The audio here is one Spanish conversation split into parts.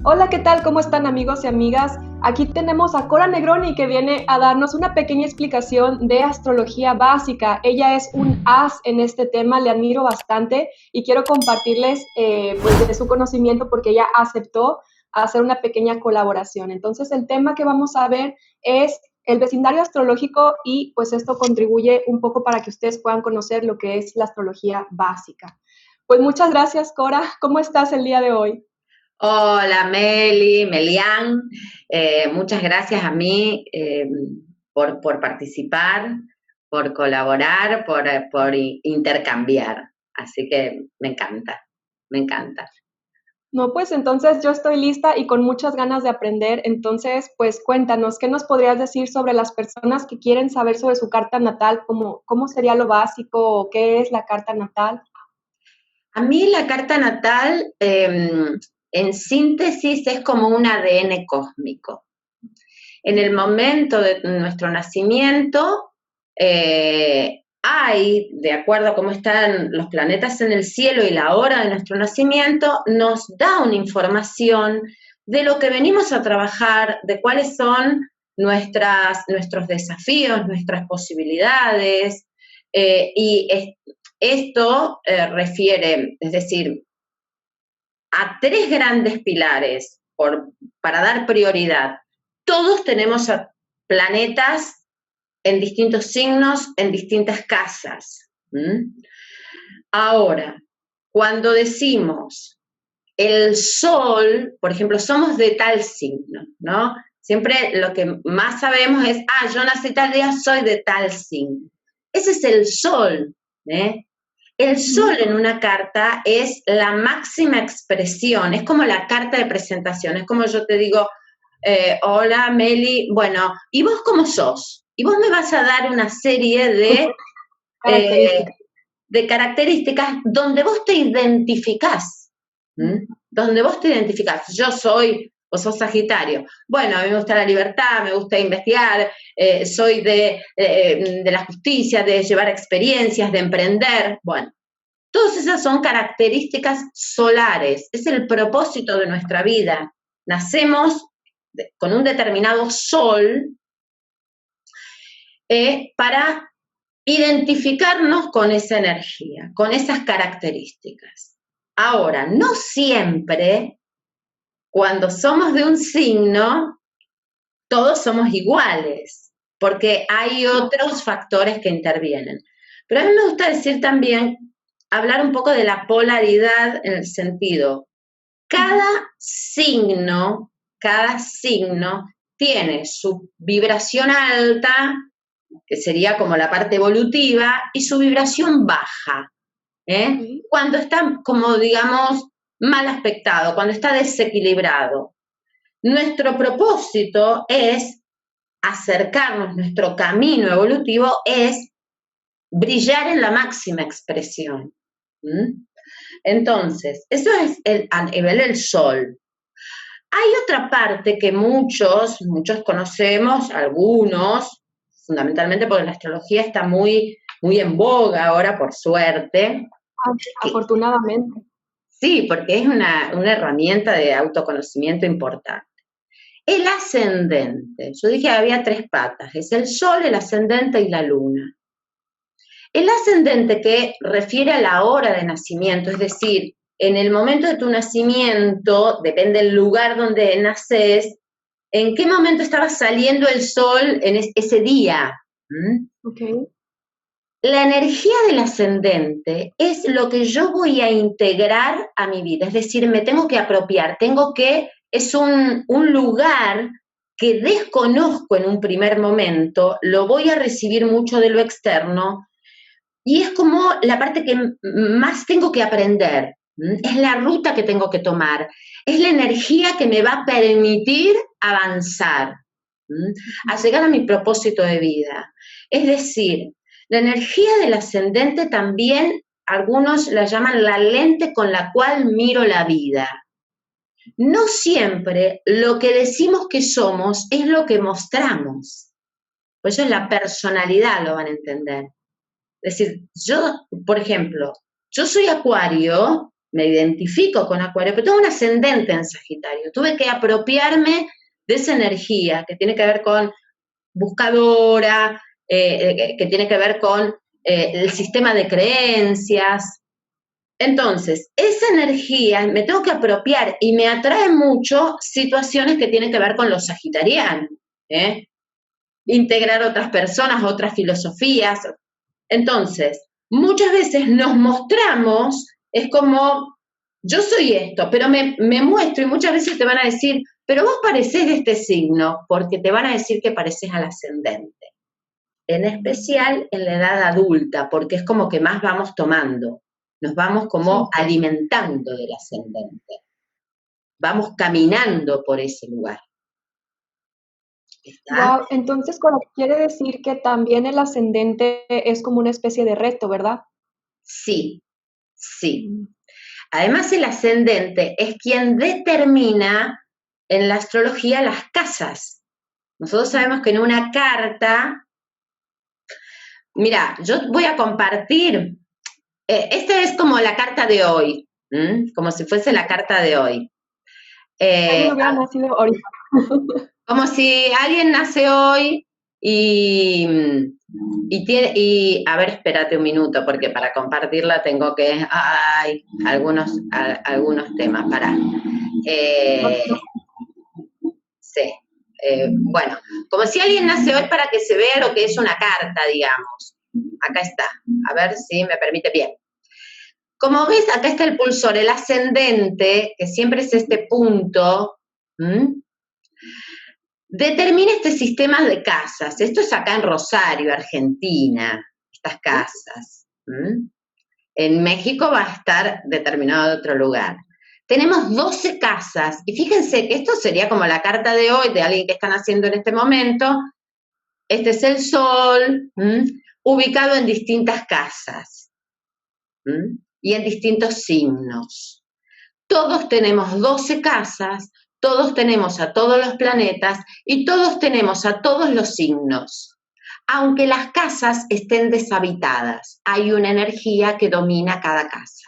Hola, ¿qué tal? ¿Cómo están amigos y amigas? Aquí tenemos a Cora Negroni que viene a darnos una pequeña explicación de astrología básica. Ella es un as en este tema, le admiro bastante y quiero compartirles pues de su conocimiento porque ella aceptó hacer una pequeña colaboración. Entonces el tema que vamos a ver es el vecindario astrológico y pues esto contribuye un poco para que ustedes puedan conocer lo que es la astrología básica. Pues muchas gracias, Cora. ¿Cómo estás el día de hoy? Hola Melian, muchas gracias a mí por participar, por colaborar, por intercambiar. Así que me encanta, me encanta. No, pues entonces yo estoy lista y con muchas ganas de aprender. Entonces, pues cuéntanos, ¿qué nos podrías decir sobre las personas que quieren saber sobre su carta natal? ¿Cómo sería lo básico o qué es la carta natal? A mí la carta natal, en síntesis, es como un ADN cósmico. En el momento de nuestro nacimiento, hay, de acuerdo a cómo están los planetas en el cielo y la hora de nuestro nacimiento, nos da una información de lo que venimos a trabajar, de cuáles son nuestros desafíos, nuestras posibilidades, esto refiere, es decir, a tres grandes pilares para dar prioridad. Todos tenemos planetas en distintos signos, en distintas casas. Ahora, cuando decimos el sol, por ejemplo, somos de tal signo, ¿no? Siempre lo que más sabemos es, yo nací tal día, soy de tal signo. Ese es el sol, ¿eh? El sol en una carta es la máxima expresión, es como la carta de presentación, es como yo te digo, hola Meli, bueno, ¿y vos cómo sos? Y vos me vas a dar una serie eh, Características. de características donde vos te identificás, donde vos te identificás. Yo soy, vos sos Sagitario. Bueno, a mí me gusta la libertad, me gusta investigar, soy de la justicia, de llevar experiencias, de emprender. Bueno, todas esas son características solares, es el propósito de nuestra vida. Nacemos con un determinado sol para identificarnos con esa energía, con esas características. Ahora, no siempre, cuando somos de un signo, todos somos iguales, porque hay otros factores que intervienen. Pero a mí me gusta decir también, hablar un poco de la polaridad en el sentido, cada signo tiene su vibración alta, que sería como la parte evolutiva, y su vibración baja, Ok. cuando está, como digamos, mal aspectado, cuando está desequilibrado. Nuestro propósito es acercarnos, nuestro camino evolutivo es brillar en la máxima expresión. Entonces, eso es a nivel del sol. Hay otra parte que muchos conocemos, algunos, fundamentalmente porque la astrología está muy en boga ahora, por suerte. Afortunadamente. Sí, porque es una herramienta de autoconocimiento importante. El ascendente, yo dije que había tres patas, es el sol, el ascendente y la luna. El ascendente que refiere a la hora de nacimiento, es decir, en el momento de tu nacimiento, depende del lugar donde naces, en qué momento estaba saliendo el sol en ese día. Ok. La energía del ascendente es lo que yo voy a integrar a mi vida, es decir, me tengo que apropiar, es un lugar que desconozco en un primer momento, lo voy a recibir mucho de lo externo y es como la parte que más tengo que aprender, es la ruta que tengo que tomar, es la energía que me va a permitir avanzar, a llegar a mi propósito de vida. Es decir, la energía del ascendente también algunos la llaman la lente con la cual miro la vida. No siempre lo que decimos que somos es lo que mostramos. Por eso es la personalidad, lo van a entender. Es decir, yo, por ejemplo, yo soy acuario, me identifico con Acuario, pero tengo un ascendente en Sagitario. Tuve que apropiarme de esa energía que tiene que ver con buscadora, que tiene que ver con el sistema de creencias. Entonces, esa energía me tengo que apropiar y me atrae mucho situaciones que tienen que ver con los sagitarianos, ¿eh? Integrar otras personas, otras filosofías. Entonces, muchas veces nos mostramos, es como, yo soy esto, pero me muestro y muchas veces te van a decir, pero vos parecés de este signo, porque te van a decir que pareces al ascendente. En especial en la edad adulta, porque es como que más vamos tomando, nos vamos como alimentando del ascendente. Vamos caminando por ese lugar. Wow, entonces quiere decir que también el ascendente es como una especie de reto, ¿verdad? Sí, sí. Además, el ascendente es quien determina en la astrología las casas. Nosotros sabemos que en una carta, mira, yo voy a compartir, esta es como la carta de hoy, como si fuese la carta de hoy. Alguien hubiera nacido ahorita. Como si alguien nace hoy y a ver, espérate un minuto, porque para compartirla tengo que, algunos temas, para. Sí. Bueno, como si alguien nace hoy para que se vea lo que es una carta, digamos. Acá está. A ver si me permite bien. Como ves, acá está el pulsor, el ascendente, que siempre es este punto, determina este sistema de casas. Esto es acá en Rosario, Argentina, estas casas. En México va a estar determinado de otro lugar. Tenemos 12 casas, y fíjense que esto sería como la carta de hoy de alguien que están haciendo en este momento. Este es el Sol, ubicado en distintas casas, y en distintos signos. Todos tenemos 12 casas, todos tenemos a todos los planetas y todos tenemos a todos los signos. Aunque las casas estén deshabitadas, hay una energía que domina cada casa.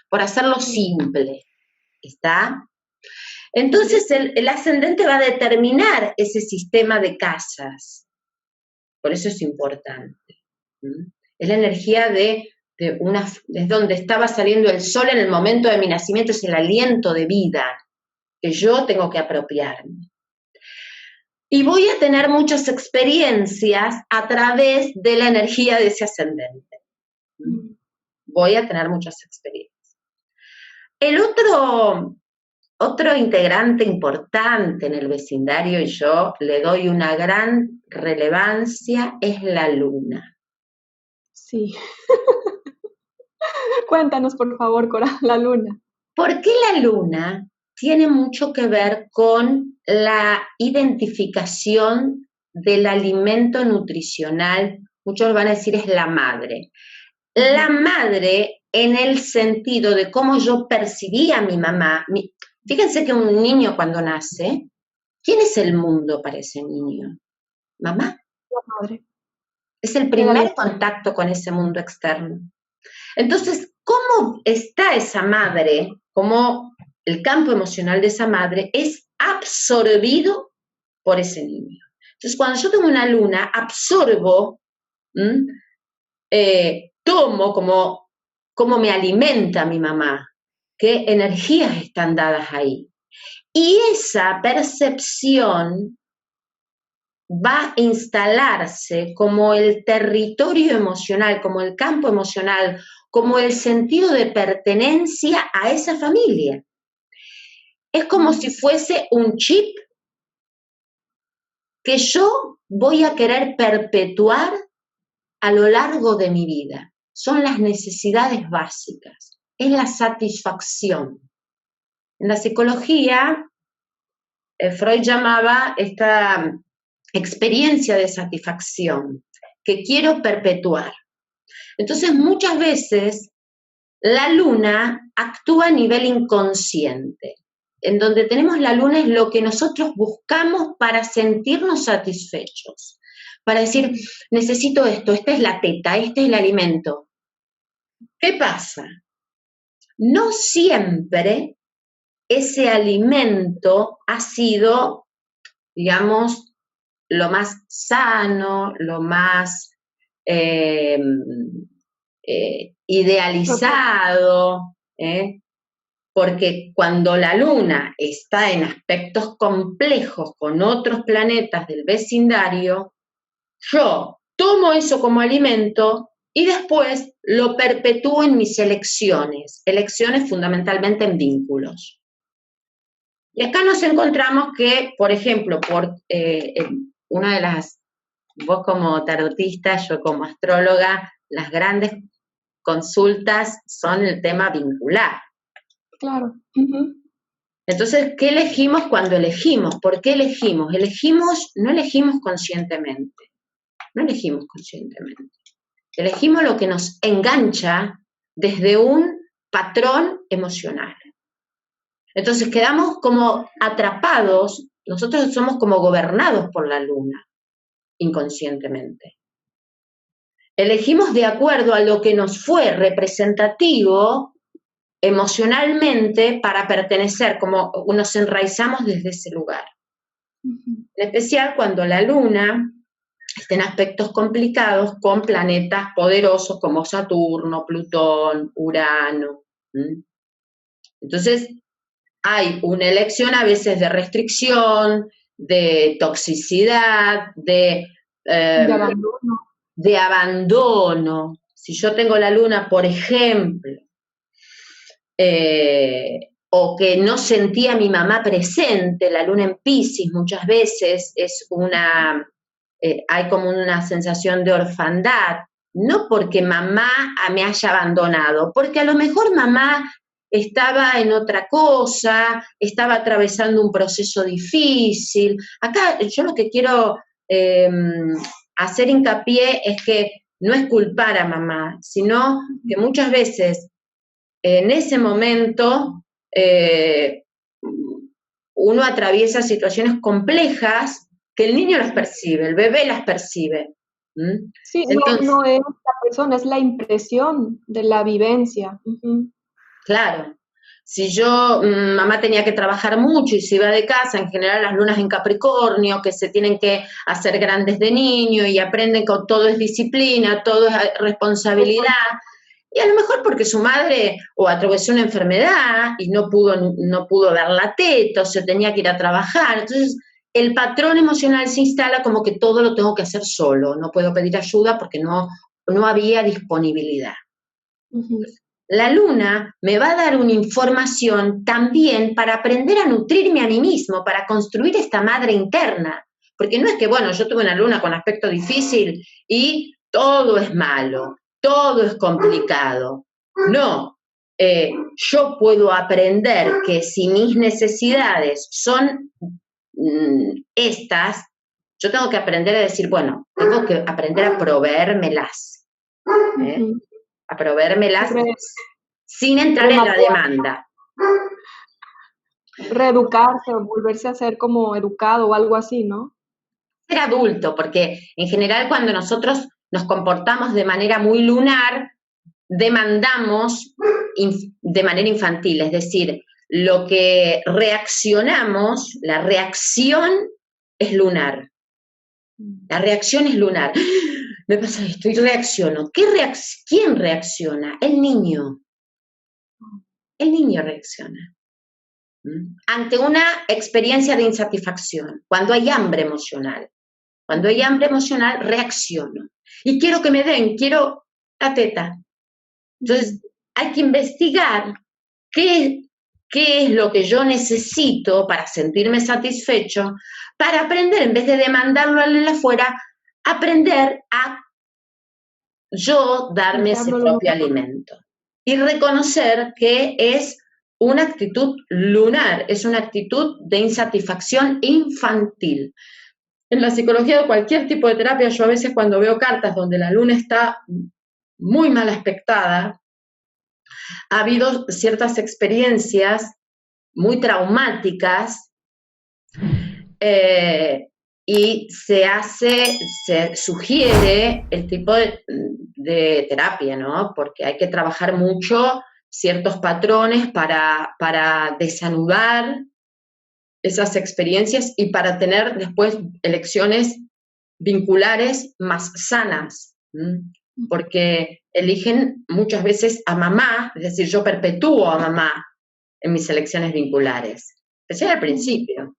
Por hacerlo simple, ¿está? Entonces el ascendente va a determinar ese sistema de casas. Por eso es importante. Es la energía es donde estaba saliendo el sol en el momento de mi nacimiento, es el aliento de vida que yo tengo que apropiarme. Y voy a tener muchas experiencias a través de la energía de ese ascendente. Voy a tener muchas experiencias. El otro integrante importante en el vecindario, y yo le doy una gran relevancia, es la luna. Sí. Cuéntanos, por favor, Cora, la luna. ¿Por qué la luna tiene mucho que ver con la identificación del alimento nutricional? Muchos van a decir es la madre. La madre en el sentido de cómo yo percibía a mi mamá. Fíjense que un niño cuando nace, ¿quién es el mundo para ese niño? ¿Mamá? La madre. Es el primer contacto con ese mundo externo. Entonces, ¿cómo está esa madre? ¿Cómo el campo emocional de esa madre es absorbido por ese niño? Entonces, cuando yo tengo una luna, absorbo, tomo como me alimenta mi mamá, qué energías están dadas ahí. Y esa percepción va a instalarse como el territorio emocional, como el campo emocional, como el sentido de pertenencia a esa familia. Es como si fuese un chip que yo voy a querer perpetuar a lo largo de mi vida. Son las necesidades básicas, es la satisfacción. En la psicología, Freud llamaba esta experiencia de satisfacción que quiero perpetuar. Entonces, muchas veces la luna actúa a nivel inconsciente. En donde tenemos la luna es lo que nosotros buscamos para sentirnos satisfechos. Para decir, necesito esto, esta es la teta, este es el alimento. ¿Qué pasa? no siempre ese alimento ha sido, digamos, lo más sano, lo más idealizado, porque cuando la Luna está en aspectos complejos con otros planetas del vecindario, yo tomo eso como alimento y después lo perpetúo en mis elecciones fundamentalmente en vínculos. Y acá nos encontramos que, por ejemplo, una de las, vos como tarotista, yo como astróloga, las grandes consultas son el tema vincular. Claro. Entonces, ¿qué elegimos cuando elegimos? ¿Por qué elegimos? No elegimos conscientemente. No elegimos conscientemente. Elegimos lo que nos engancha desde un patrón emocional. Entonces quedamos como atrapados, nosotros somos como gobernados por la luna, inconscientemente. Elegimos de acuerdo a lo que nos fue representativo emocionalmente para pertenecer, como nos enraizamos desde ese lugar. En especial cuando la luna está en aspectos complicados con planetas poderosos como Saturno, Plutón, Urano. Entonces, hay una elección a veces de restricción, de toxicidad, de abandono. De abandono. Si yo tengo la luna, por ejemplo, o que no sentía a mi mamá presente, la luna en Piscis muchas veces es hay como una sensación de orfandad, no porque mamá me haya abandonado, porque a lo mejor mamá estaba en otra cosa, estaba atravesando un proceso difícil. Acá yo lo que quiero hacer hincapié es que no es culpar a mamá, sino que muchas veces en ese momento uno atraviesa situaciones complejas que el niño las percibe, el bebé las percibe. Sí, entonces, no es la persona, es la impresión de la vivencia. Claro. Si mamá tenía que trabajar mucho y se iba de casa, en general las lunas en Capricornio, que se tienen que hacer grandes de niño y aprenden que todo es disciplina, todo es responsabilidad, y a lo mejor porque su madre o atravesó una enfermedad y no pudo dar la teta o se tenía que ir a trabajar, entonces el patrón emocional se instala como que todo lo tengo que hacer solo, no puedo pedir ayuda porque no había disponibilidad. La luna me va a dar una información también para aprender a nutrirme a mí mismo, para construir esta madre interna. Porque no es que, bueno, yo tuve una luna con aspecto difícil y todo es malo, todo es complicado. No, yo puedo aprender que si mis necesidades son estas, yo tengo que aprender a decir, bueno, tengo que aprender a proveérmelas. A proveérmelas sin entrar en la demanda. Reeducarse o volverse a ser como educado o algo así, ¿no? Ser adulto, porque en general cuando nosotros nos comportamos de manera muy lunar, demandamos de manera infantil, es decir, lo que reaccionamos, la reacción es lunar. La reacción es lunar. Me pasa esto y reacciono. ¿Quién reacciona? El niño. El niño reacciona ante una experiencia de insatisfacción, cuando hay hambre emocional. Cuando hay hambre emocional, reacciono. Y quiero que me den, quiero la teta. Entonces, hay que investigar qué es lo que yo necesito para sentirme satisfecho, para aprender, en vez de demandarlo al afuera, aprender a yo darme ese propio alimento. Y reconocer que es una actitud lunar, es una actitud de insatisfacción infantil. En la psicología de cualquier tipo de terapia, yo a veces cuando veo cartas donde la luna está muy mal aspectada, ha habido ciertas experiencias muy traumáticas y se sugiere el tipo de terapia, ¿no? Porque hay que trabajar mucho ciertos patrones para desanudar esas experiencias y para tener después elecciones vinculares más sanas, porque eligen muchas veces a mamá, es decir, yo perpetúo a mamá en mis elecciones vinculares, especial al principio.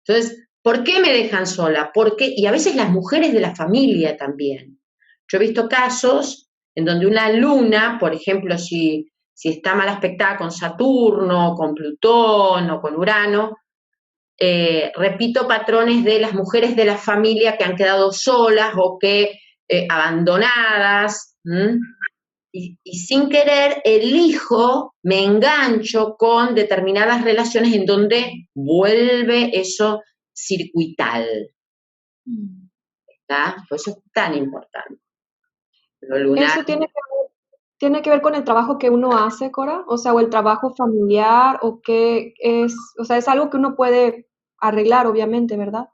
Entonces, ¿por qué me dejan sola? Porque, y a veces las mujeres de la familia también. Yo he visto casos en donde una luna, por ejemplo, si está mal aspectada con Saturno, con Plutón o con Urano, repito patrones de las mujeres de la familia que han quedado solas o que abandonadas, y sin querer elijo, me engancho con determinadas relaciones en donde vuelve eso circuital. ¿Está? Por eso es tan importante. Lo lunar. ¿Eso tiene que ver con el trabajo que uno hace, Cora? O sea, o el trabajo familiar, o qué es, o sea, es algo que uno puede arreglar, obviamente, ¿verdad?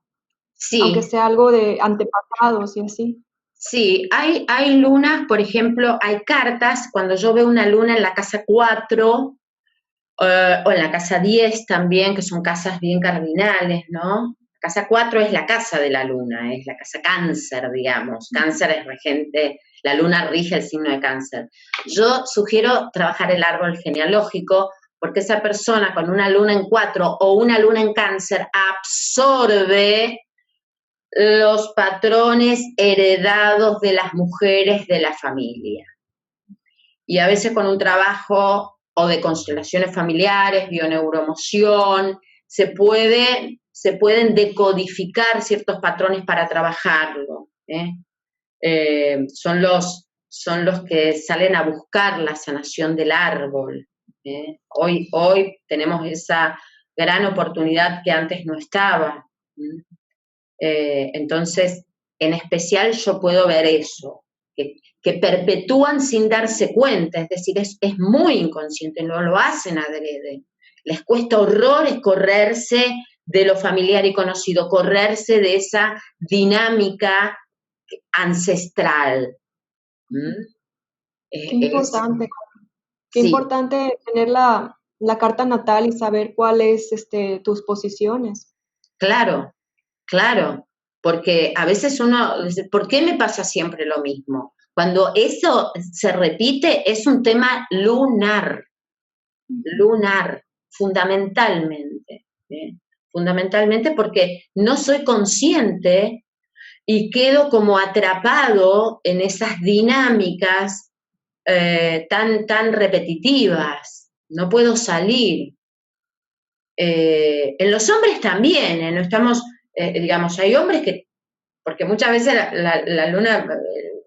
Sí. Aunque sea algo de antepasados y así. Sí, hay lunas, por ejemplo, hay cartas, cuando yo veo una luna en la casa 4 o en la casa 10 también, que son casas bien cardinales, ¿no? La casa 4 es la casa de la luna, es la casa Cáncer, digamos. Cáncer es regente, la luna rige el signo de Cáncer. Yo sugiero trabajar el árbol genealógico porque esa persona con una luna en 4 o una luna en Cáncer absorbe los patrones heredados de las mujeres de la familia. Y a veces con un trabajo o de constelaciones familiares, bioneuroemoción, se pueden decodificar ciertos patrones para trabajarlo. Son los que salen a buscar la sanación del árbol. Hoy tenemos esa gran oportunidad que antes no estaba. Entonces, en especial yo puedo ver eso, que perpetúan sin darse cuenta, es decir, es muy inconsciente, no lo hacen adrede. Les cuesta horrores correrse de lo familiar y conocido, correrse de esa dinámica ancestral. Qué importante. Qué sí. importante tener la carta natal y saber cuáles tus posiciones. Claro, claro, porque a veces uno dice, ¿por qué me pasa siempre lo mismo? Cuando eso se repite, es un tema lunar, fundamentalmente. Fundamentalmente porque no soy consciente y quedo como atrapado en esas dinámicas tan repetitivas. No puedo salir. En los hombres también, no estamos, digamos, hay hombres que, porque muchas veces la luna,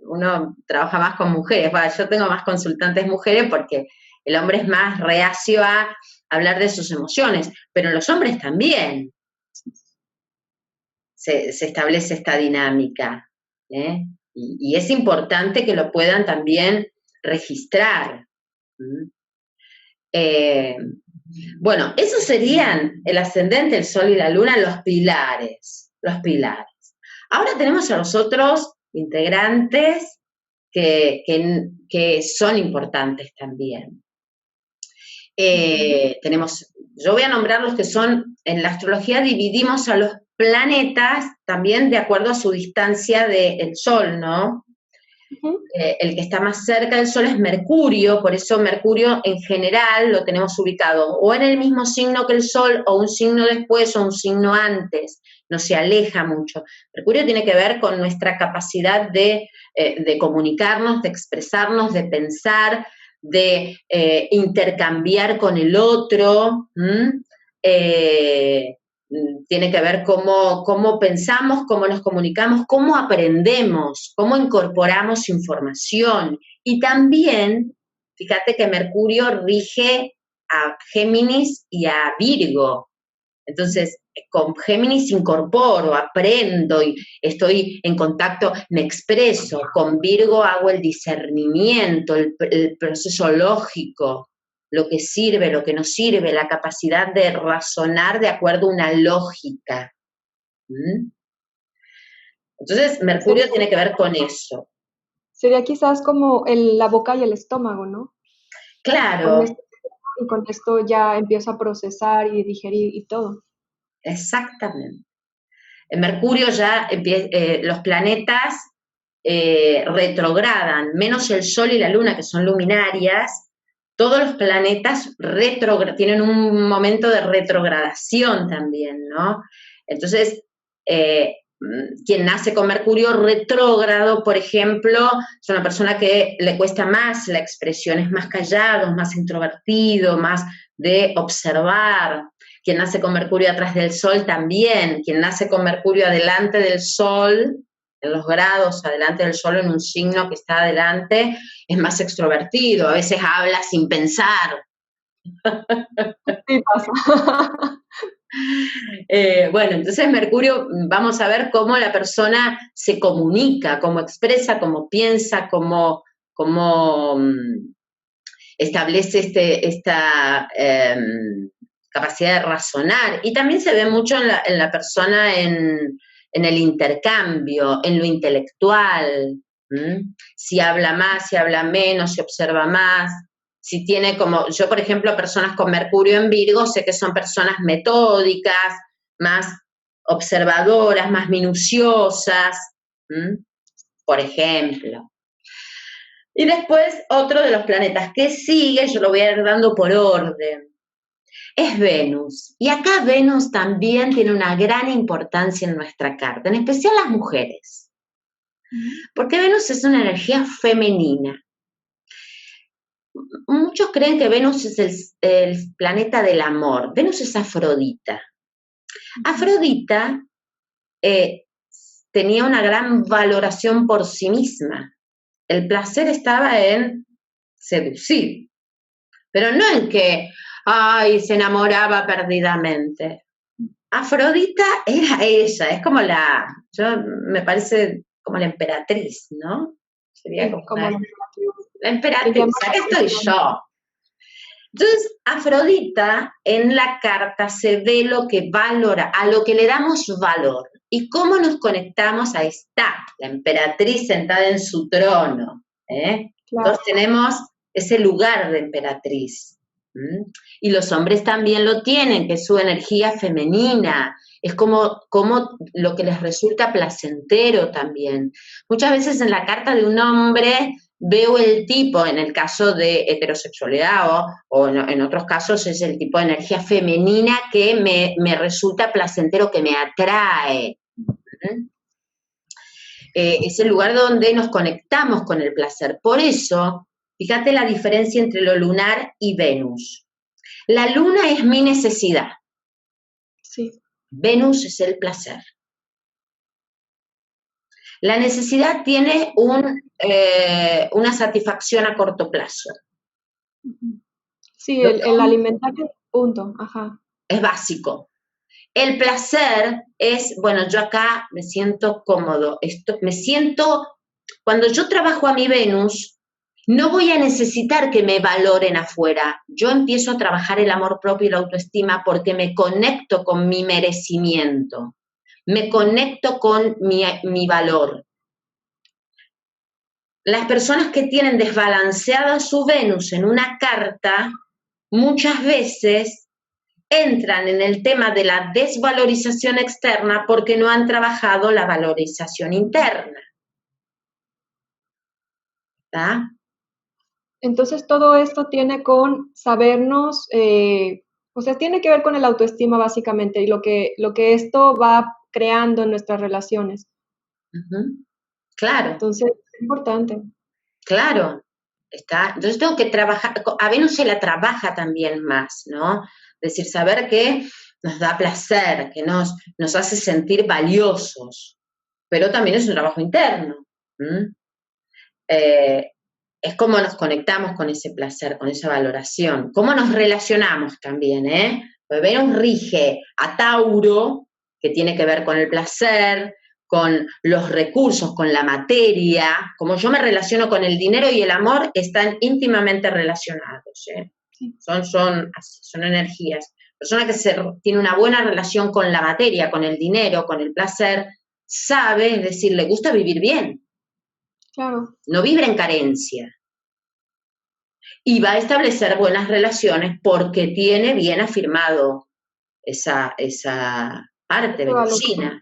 uno trabaja más con mujeres, bueno, yo tengo más consultantes mujeres porque el hombre es más reacio a hablar de sus emociones, pero en los hombres también se establece esta dinámica, y es importante que lo puedan también registrar. Bueno, esos serían el ascendente, el sol y la luna, los pilares. Ahora tenemos a los otros integrantes que son importantes también. Yo voy a nombrar los que son, en la astrología dividimos a los planetas también de acuerdo a su distancia del Sol, ¿no? El que está más cerca del Sol es Mercurio, por eso Mercurio en general lo tenemos ubicado o en el mismo signo que el Sol, o un signo después, o un signo antes, no se aleja mucho. Mercurio tiene que ver con nuestra capacidad de comunicarnos, de expresarnos, de pensar, de intercambiar con el otro, tiene que ver cómo pensamos, cómo nos comunicamos, cómo aprendemos, cómo incorporamos información. Y también, fíjate que Mercurio rige a Géminis y a Virgo. Entonces, con Géminis incorporo, aprendo y estoy en contacto, me expreso. Con Virgo hago el discernimiento, el proceso lógico, lo que sirve, lo que no sirve, la capacidad de razonar de acuerdo a una lógica. Entonces, Mercurio tiene que ver con eso. Sería quizás como la boca y el estómago, ¿no? Claro, y con esto ya empiezo a procesar y digerir y todo. exactamente. En Mercurio ya los planetas retrogradan, menos el Sol y la Luna, que son luminarias, todos los planetas tienen un momento de retrogradación también, ¿no? Entonces, quien nace con Mercurio retrógrado, por ejemplo, es una persona que le cuesta más la expresión, es más callado, más introvertido, más de observar. Quien nace con Mercurio atrás del Sol también, quien nace con Mercurio adelante del Sol, en los grados adelante del Sol en un signo que está adelante, es más extrovertido, a veces habla sin pensar. Sí pasa. Bueno, entonces Mercurio, vamos a ver cómo la persona se comunica, cómo expresa, cómo piensa, cómo establece esta capacidad de razonar. Y también se ve mucho en la persona en el intercambio, en lo intelectual. Si habla más, si habla menos, si observa más. Si tiene como, yo por ejemplo, personas con Mercurio en Virgo, sé que son personas metódicas, más observadoras, más minuciosas, por ejemplo. Y después otro de los planetas que sigue, yo lo voy a ir dando por orden, es Venus. Y acá Venus también tiene una gran importancia en nuestra carta, en especial las mujeres. Porque Venus es una energía femenina. Muchos creen que Venus es el planeta del amor. Venus es Afrodita. Afrodita tenía una gran valoración por sí misma. El placer estaba en seducir, pero no en que, ay, se enamoraba perdidamente. Afrodita era ella, es como me parece como la emperatriz, ¿no? Sería como la emperatriz, acá estoy yo. Entonces, Afrodita en la carta se ve lo que valora, a lo que le damos valor. ¿Y cómo nos conectamos? Ahí está, la emperatriz sentada en su trono. Claro. Entonces tenemos ese lugar de emperatriz. Y los hombres también lo tienen, que es su energía femenina. Es como lo que les resulta placentero también. Muchas veces en la carta de un hombre veo el tipo, en el caso de heterosexualidad o en otros casos es el tipo de energía femenina que me resulta placentero, que me atrae. Es el lugar donde nos conectamos con el placer. Por eso, fíjate la diferencia entre lo lunar y Venus. La luna es mi necesidad. Sí. Venus es el placer. La necesidad tiene una satisfacción a corto plazo. Sí, el alimentarse, punto, ajá. Es básico. El placer es, bueno, yo acá me siento cómodo, cuando yo trabajo a mi Venus, no voy a necesitar que me valoren afuera. Yo empiezo a trabajar el amor propio y la autoestima porque me conecto con mi merecimiento, me conecto con mi valor. Las personas que tienen desbalanceada su Venus en una carta, muchas veces entran en el tema de la desvalorización externa porque no han trabajado la valorización interna. ¿Está? Entonces todo esto tiene con sabernos, o sea, tiene que ver con el autoestima básicamente y lo que esto va creando en nuestras relaciones. Claro. Entonces, es importante. Claro, está. Entonces tengo que trabajar, a Venus se la trabaja también más, ¿no? Es decir, saber que nos da placer, que nos hace sentir valiosos, pero también es un trabajo interno. Es cómo nos conectamos con ese placer, con esa valoración, cómo nos relacionamos también, Pues Venus rige a Tauro, que tiene que ver con el placer, con los recursos, con la materia. Como yo me relaciono con el dinero y el amor, están íntimamente relacionados. Son energías. Persona que tiene una buena relación con la materia, con el dinero, con el placer, sabe, es decir, le gusta vivir bien. Claro. No vibra en carencia. y va a establecer buenas relaciones porque tiene bien afirmado esa parte venusina.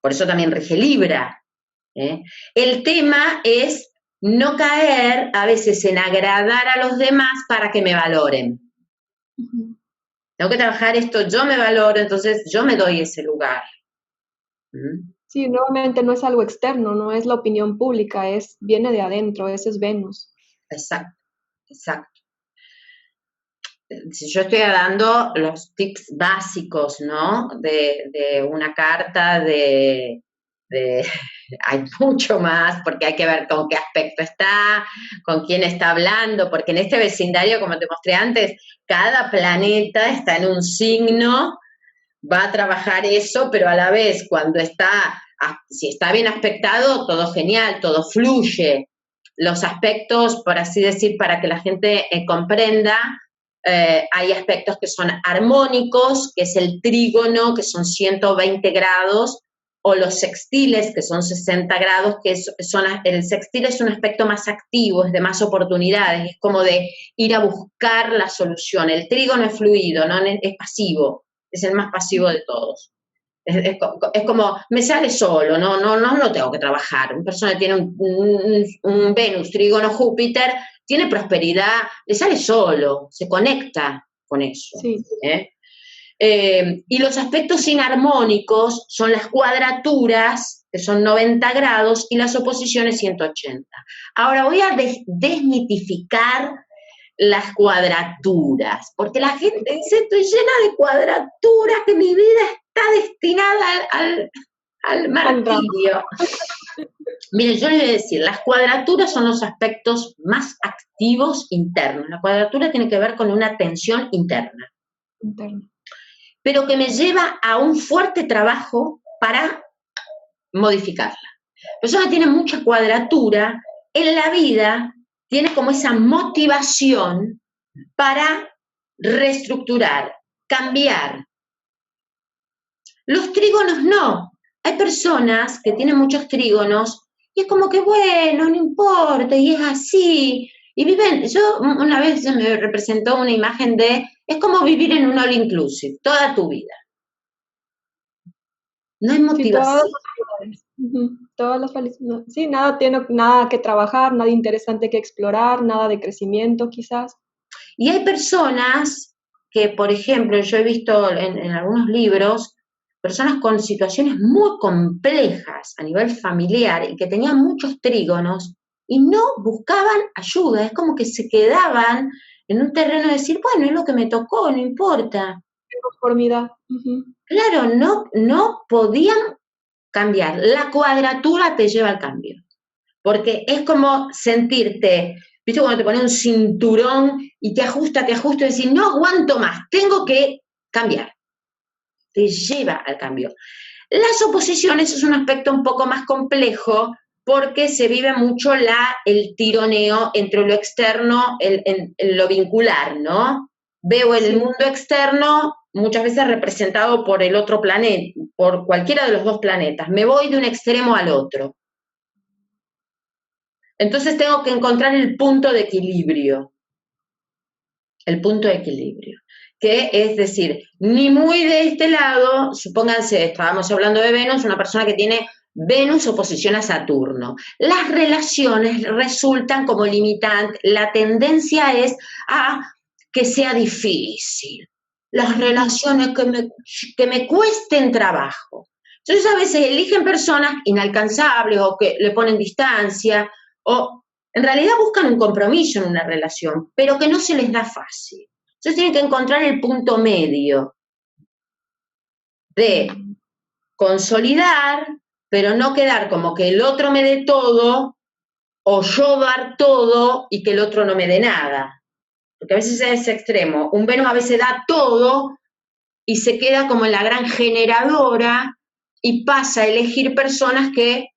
Por eso también rige Libra. El tema es no caer a veces en agradar a los demás para que me valoren. Tengo que trabajar esto, yo me valoro, entonces yo me doy ese lugar. Sí, nuevamente no es algo externo, no es la opinión pública, viene de adentro, ese es Venus. Exacto, exacto. Si yo estoy dando los tips básicos, ¿no? De una carta, hay mucho más, porque hay que ver con qué aspecto está, con quién está hablando, porque en este vecindario, como te mostré antes, cada planeta está en un signo, va a trabajar eso, pero a la vez cuando si está bien aspectado, todo genial, todo fluye. Los aspectos, por así decir, para que la gente comprenda, hay aspectos que son armónicos, que es el trígono, que son 120 grados, o los sextiles, que son 60 grados, el sextil es un aspecto más activo, es de más oportunidades, es como de ir a buscar la solución. El trígono es fluido, ¿no? Es pasivo, es el más pasivo de todos. Es como, me sale solo, no lo tengo que trabajar. Una persona que tiene un Venus, trígono, Júpiter, tiene prosperidad, le sale solo, se conecta con eso. Sí. Y los aspectos inarmónicos son las cuadraturas, que son 90 grados, y las oposiciones 180. Ahora voy a desmitificar las cuadraturas, porque la gente dice, estoy llena de cuadraturas, que mi vida está destinada al martirio. Miren, yo les voy a decir, las cuadraturas son los aspectos más activos internos. La cuadratura tiene que ver con una tensión interna. Pero que me lleva a un fuerte trabajo para modificarla. La persona que tiene mucha cuadratura en la vida tiene como esa motivación para reestructurar, cambiar. Los trígonos no. Hay personas que tienen muchos trígonos y es como que, bueno, no importa, y es así. Y viven, yo una vez se me representó una imagen es como vivir en un all inclusive, toda tu vida. No hay motivación. Sí, nada que trabajar, nada interesante que explorar, nada de crecimiento quizás. Y hay personas que, por ejemplo, yo he visto en algunos libros, personas con situaciones muy complejas a nivel familiar y que tenían muchos trígonos y no buscaban ayuda, es como que se quedaban en un terreno de decir, bueno, es lo que me tocó, no importa. Conformidad. Claro, no podían cambiar. La cuadratura te lleva al cambio, porque es como sentirte, ¿viste cuando te pones un cinturón y te ajusta y decís, no aguanto más, tengo que cambiar? Te lleva al cambio. Las oposiciones es un aspecto un poco más complejo porque se vive mucho el tironeo entre lo externo y lo vincular, ¿no? Veo el mundo externo muchas veces representado por el otro planeta, por cualquiera de los dos planetas. Me voy de un extremo al otro. Entonces tengo que encontrar el punto de equilibrio. El punto de equilibrio. Que es decir, ni muy de este lado, supónganse, estábamos hablando de Venus, una persona que tiene Venus oposición a Saturno. Las relaciones resultan como limitantes, la tendencia es a que sea difícil, las relaciones que me cuesten trabajo. Entonces a veces eligen personas inalcanzables o que le ponen distancia o en realidad buscan un compromiso en una relación, pero que no se les da fácil. Entonces tienen que encontrar el punto medio de consolidar, pero no quedar como que el otro me dé todo o yo dar todo y que el otro no me dé nada. Porque a veces es ese extremo. Un Venus a veces da todo y se queda como en la gran generadora y pasa a elegir personas que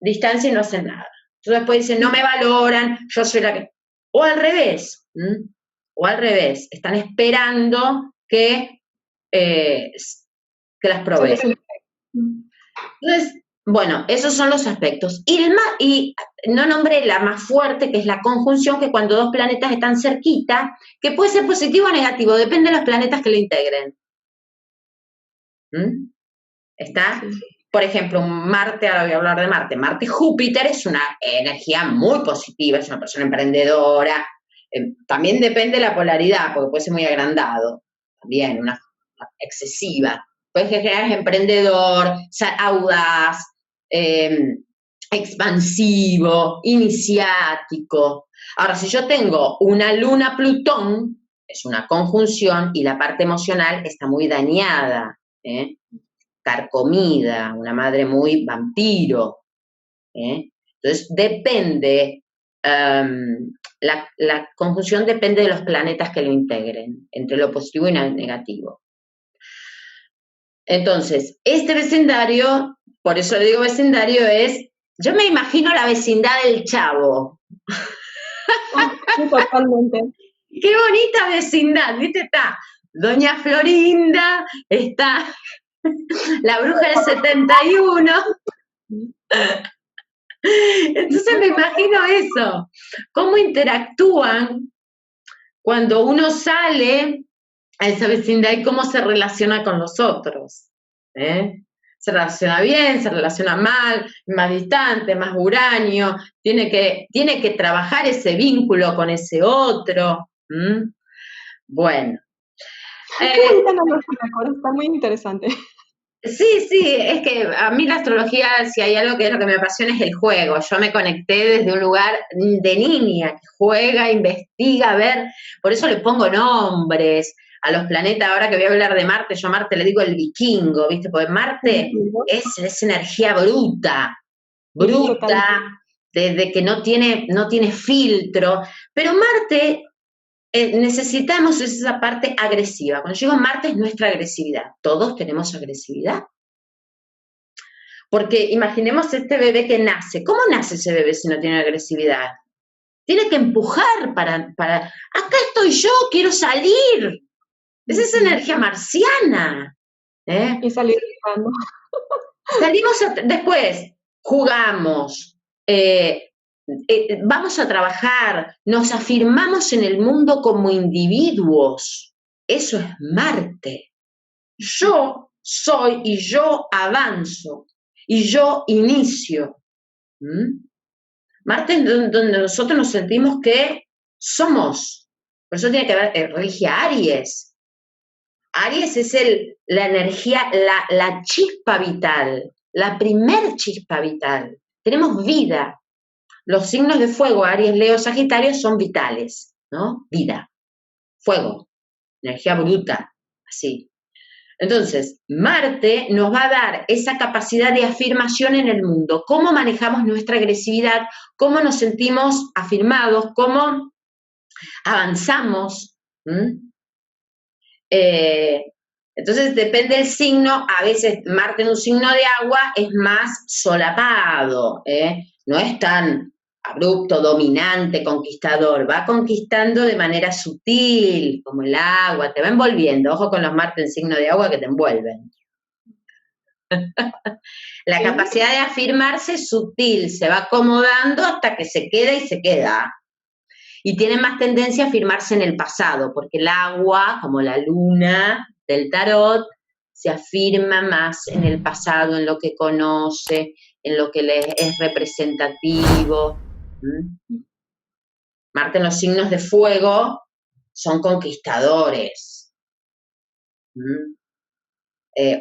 distancia y no hacen nada. Entonces después dicen, no me valoran, yo soy la que... O al revés, están esperando que las proveen. Entonces, Bueno, esos son los aspectos. Y no nombré la más fuerte, que es la conjunción, que cuando dos planetas están cerquita, que puede ser positivo o negativo, depende de los planetas que lo integren. ¿Mm? ¿Está? Sí. Por ejemplo, Marte, ahora voy a hablar de Marte. Marte-Júpiter es una energía muy positiva, es una persona emprendedora. También depende de la polaridad, porque puede ser muy agrandado. También, una excesiva. Puede generar emprendedor, audaz, expansivo, iniciático. Ahora, si yo tengo una luna-Plutón, es una conjunción y la parte emocional está muy dañada, carcomida, una madre muy vampiro. Entonces, depende, la conjunción depende de los planetas que lo integren, entre lo positivo y lo negativo. Entonces, este vecindario, por eso le digo vecindario, yo me imagino la vecindad del Chavo. Sí, totalmente. Qué bonita vecindad, ¿viste? Está Doña Florinda, está la bruja del 71. Entonces me imagino eso, cómo interactúan cuando uno sale a esa vecindad y cómo se relaciona con los otros. Se relaciona bien, se relaciona mal, más distante, más huraño, tiene que trabajar ese vínculo con ese otro. Bueno. Qué bonita analogía, Cora, está muy interesante. Sí, es que a mí la astrología, si hay algo que es lo que me apasiona, es el juego. Yo me conecté desde un lugar de niña, que juega, investiga, a ver, por eso le pongo nombres a los planetas. Ahora que voy a hablar de Marte, yo a Marte le digo el vikingo, ¿viste? Porque Marte es energía bruta, desde que no tiene filtro, pero Marte... necesitamos esa parte agresiva. Cuando llego a Marte es nuestra agresividad. Todos tenemos agresividad. Porque imaginemos este bebé que nace. ¿Cómo nace ese bebé si no tiene agresividad? Tiene que empujar para acá estoy yo, quiero salir. Es esa energía marciana. Y salir jugando. Después, jugamos, vamos a trabajar, nos afirmamos en el mundo como individuos. Eso es Marte. Yo soy y yo avanzo y yo inicio. Marte es donde nosotros nos sentimos que somos. Por eso tiene que ver, rige a Aries. Aries es la energía, la chispa vital, la primer chispa vital. Tenemos vida. Los signos de fuego, Aries, Leo, Sagitario, son vitales, ¿no? Vida, fuego, energía bruta, así. Entonces, Marte nos va a dar esa capacidad de afirmación en el mundo, cómo manejamos nuestra agresividad, cómo nos sentimos afirmados, cómo avanzamos. Entonces, depende del signo, a veces Marte en un signo de agua es más solapado, no es tan abrupto, dominante, conquistador, va conquistando de manera sutil, como el agua, te va envolviendo. Ojo con los Marte en signo de agua que te envuelven. La capacidad de afirmarse es sutil, se va acomodando hasta que se queda y se queda. Y tiene más tendencia a afirmarse en el pasado, porque el agua, como la luna del tarot, se afirma más en el pasado, en lo que conoce, en lo que le es representativo. Marte en los signos de fuego son conquistadores.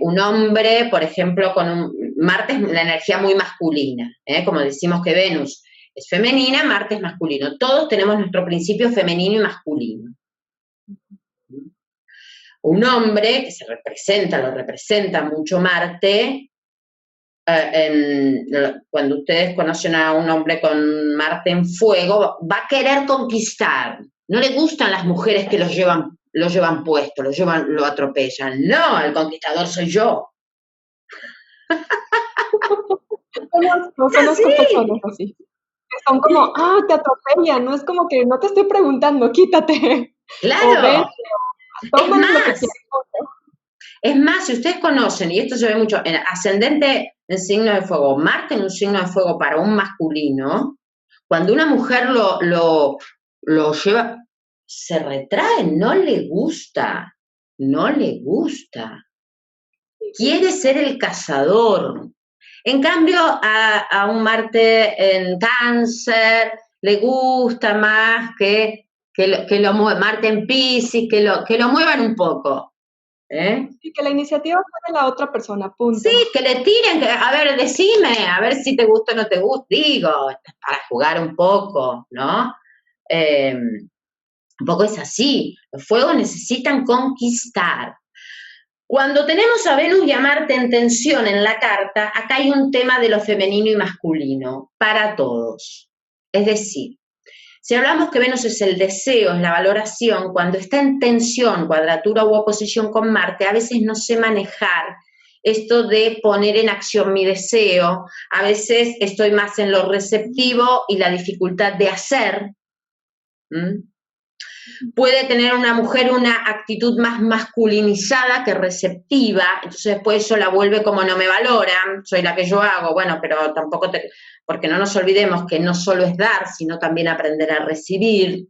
Un hombre, por ejemplo, Marte es la energía muy masculina, como decimos que Venus es femenina, Marte es masculino. Todos tenemos nuestro principio femenino y masculino. Un hombre que lo representa mucho Marte. Cuando ustedes conocen a un hombre con Marte en fuego, va a querer conquistar. No le gustan las mujeres que lo llevan puesto, lo atropellan. No, el conquistador soy yo. Conozco personas así. Son como, te atropellan, no es como que no te estoy preguntando, quítate. Claro. Toman lo que es más, si ustedes conocen, y esto se ve mucho, en ascendente en signo de fuego, Marte en un signo de fuego para un masculino, cuando una mujer lo lleva, se retrae, no le gusta, no le gusta. Quiere ser el cazador. En cambio, a un Marte en Cáncer le gusta más que lo mueva, Marte en Piscis, que lo muevan un poco. Y que la iniciativa fue de la otra persona, punto. Sí, que le tiren, a ver, decime, a ver si te gusta o no te gusta, digo, para jugar un poco, ¿no? Un poco es así, los fuegos necesitan conquistar. Cuando tenemos a Venus y a Marte en tensión en la carta, acá hay un tema de lo femenino y masculino para todos. Es decir, si hablamos que Venus es el deseo, es la valoración, cuando está en tensión, cuadratura u oposición con Marte, a veces no sé manejar esto de poner en acción mi deseo, a veces estoy más en lo receptivo y la dificultad de hacer. Puede tener una mujer una actitud más masculinizada que receptiva, entonces después eso la vuelve como no me valoran, soy la que yo hago, bueno, pero tampoco porque no nos olvidemos que no solo es dar, sino también aprender a recibir.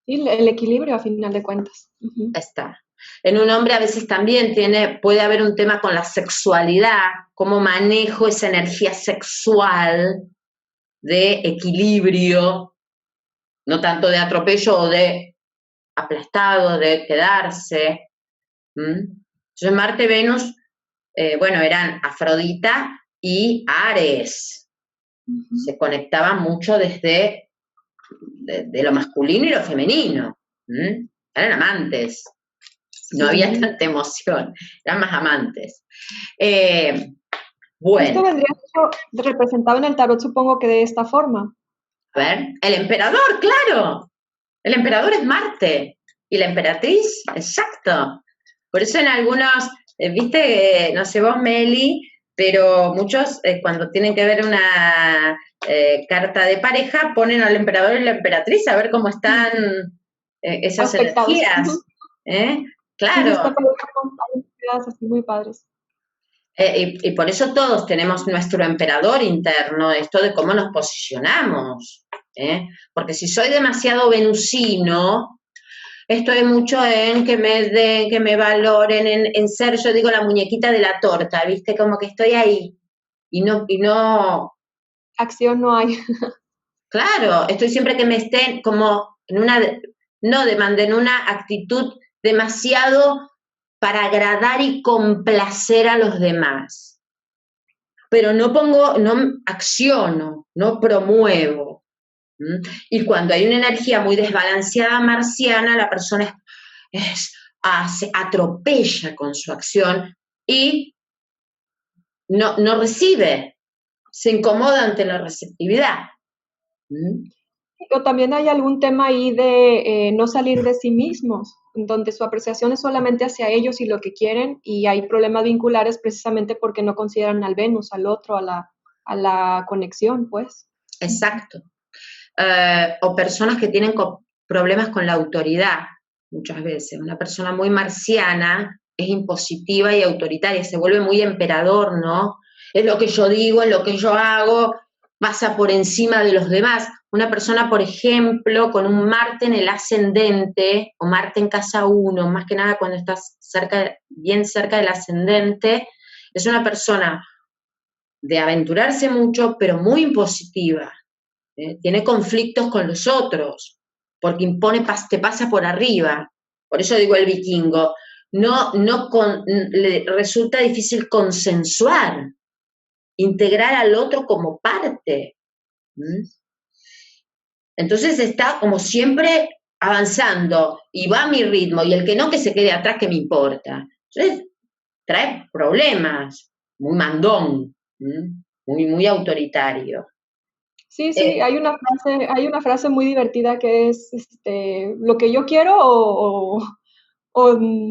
Y el equilibrio a final de cuentas. Está. En un hombre a veces también puede haber un tema con la sexualidad, cómo manejo esa energía sexual de equilibrio, no tanto de atropello o de aplastado, de quedarse. Entonces Marte-Venus, eran Afrodita y Ares. Se conectaban mucho desde de lo masculino y lo femenino. Eran amantes. No había tanta emoción, eran más amantes. Bueno. Esto vendría representado en el tarot, supongo que de esta forma. A ver, el emperador, claro. El emperador es Marte y la emperatriz, exacto. Por eso en algunos, viste, no sé vos, Meli, pero muchos cuando tienen que ver una carta de pareja ponen al emperador y la emperatriz a ver cómo están esas energías. Claro. Así muy padres. Y por eso todos tenemos nuestro emperador interno, esto de cómo nos posicionamos. Porque si soy demasiado venusino, estoy mucho en que me den, que me valoren, en ser, yo digo, la muñequita de la torta, ¿viste? Como que estoy ahí y no... Acción no hay. Claro, estoy siempre que me estén como en en una actitud demasiado para agradar y complacer a los demás. Pero no acciono, no promuevo. Y cuando hay una energía muy desbalanceada marciana, la persona se atropella con su acción y no recibe, se incomoda ante la receptividad. O también hay algún tema ahí de no salir de sí mismos, donde su apreciación es solamente hacia ellos y lo que quieren, y hay problemas vinculares precisamente porque no consideran al Venus, al otro, a la conexión, pues. Exacto. O personas que tienen problemas con la autoridad, muchas veces. Una persona muy marciana es impositiva y autoritaria, se vuelve muy emperador, ¿no? Es lo que yo digo, es lo que yo hago, pasa por encima de los demás. Una persona, por ejemplo, con un Marte en el ascendente, o Marte en casa 1, más que nada cuando estás bien cerca del ascendente, es una persona de aventurarse mucho, pero muy impositiva. Tiene conflictos con los otros, porque te pasa por arriba. Por eso digo el vikingo, le resulta difícil consensuar, integrar al otro como parte. Entonces está como siempre avanzando y va a mi ritmo, y el que no, que se quede atrás, que me importa. Entonces trae problemas, muy mandón, muy autoritario. Sí, hay una frase muy divertida que es lo que yo quiero o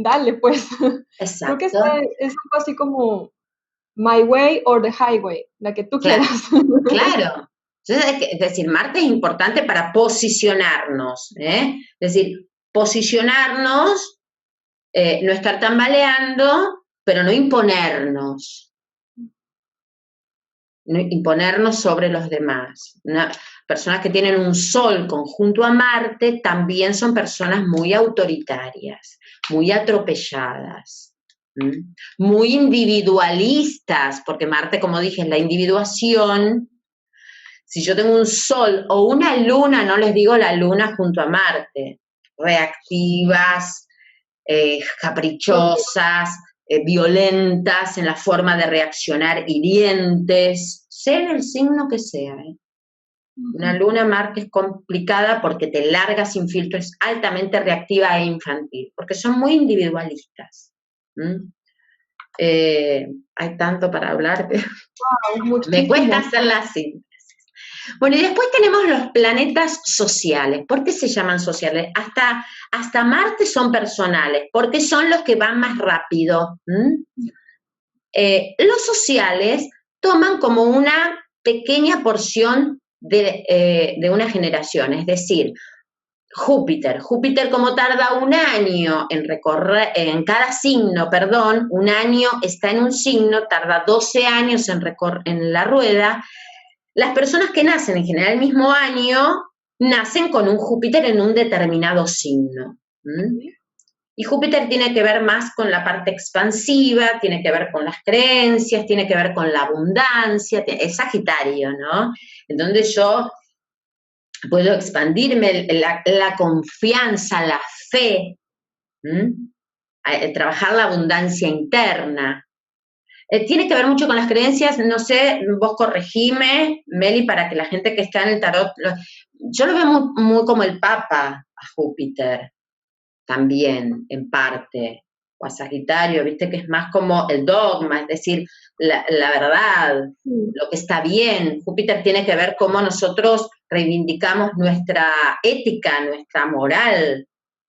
dale, pues. Exacto. Creo que es algo así como my way or the highway, la que tú quieras. Claro. Entonces, es decir, Marte es importante para posicionarnos, Es decir, posicionarnos, no estar tambaleando pero no imponernos. No imponernos sobre los demás. Personas que tienen un Sol conjunto a Marte también son personas muy autoritarias, muy atropelladas, muy individualistas, porque Marte, como dije, es la individuación. Si yo tengo un Sol o una Luna, no les digo la Luna junto a Marte, reactivas, caprichosas, violentas en la forma de reaccionar, hirientes, sea el signo que sea. Una luna Marte es complicada porque te larga sin filtro, es altamente reactiva e infantil, porque son muy individualistas. Hay tanto para hablar que me cuesta hacer la síntesis. Bueno, y después tenemos los planetas sociales. ¿Por qué se llaman sociales? Hasta Marte son personales, porque son los que van más rápido. Los sociales toman como una pequeña porción de una generación, es decir, Júpiter como tarda un año en recorrer, en cada signo, perdón, un año está en un signo, tarda 12 años en la rueda. Las personas que nacen en general el mismo año, nacen con un Júpiter en un determinado signo. Y Júpiter tiene que ver más con la parte expansiva, tiene que ver con las creencias, tiene que ver con la abundancia, es Sagitario, ¿no? En donde yo puedo expandirme la confianza, la fe, trabajar la abundancia interna. Tiene que ver mucho con las creencias, no sé, vos corregime, Meli, para que la gente que está en el tarot, yo lo veo muy como el Papa a Júpiter, también, en parte, o a Sagitario, viste que es más como el dogma, es decir, la verdad, lo que está bien. Júpiter tiene que ver cómo nosotros reivindicamos nuestra ética, nuestra moral,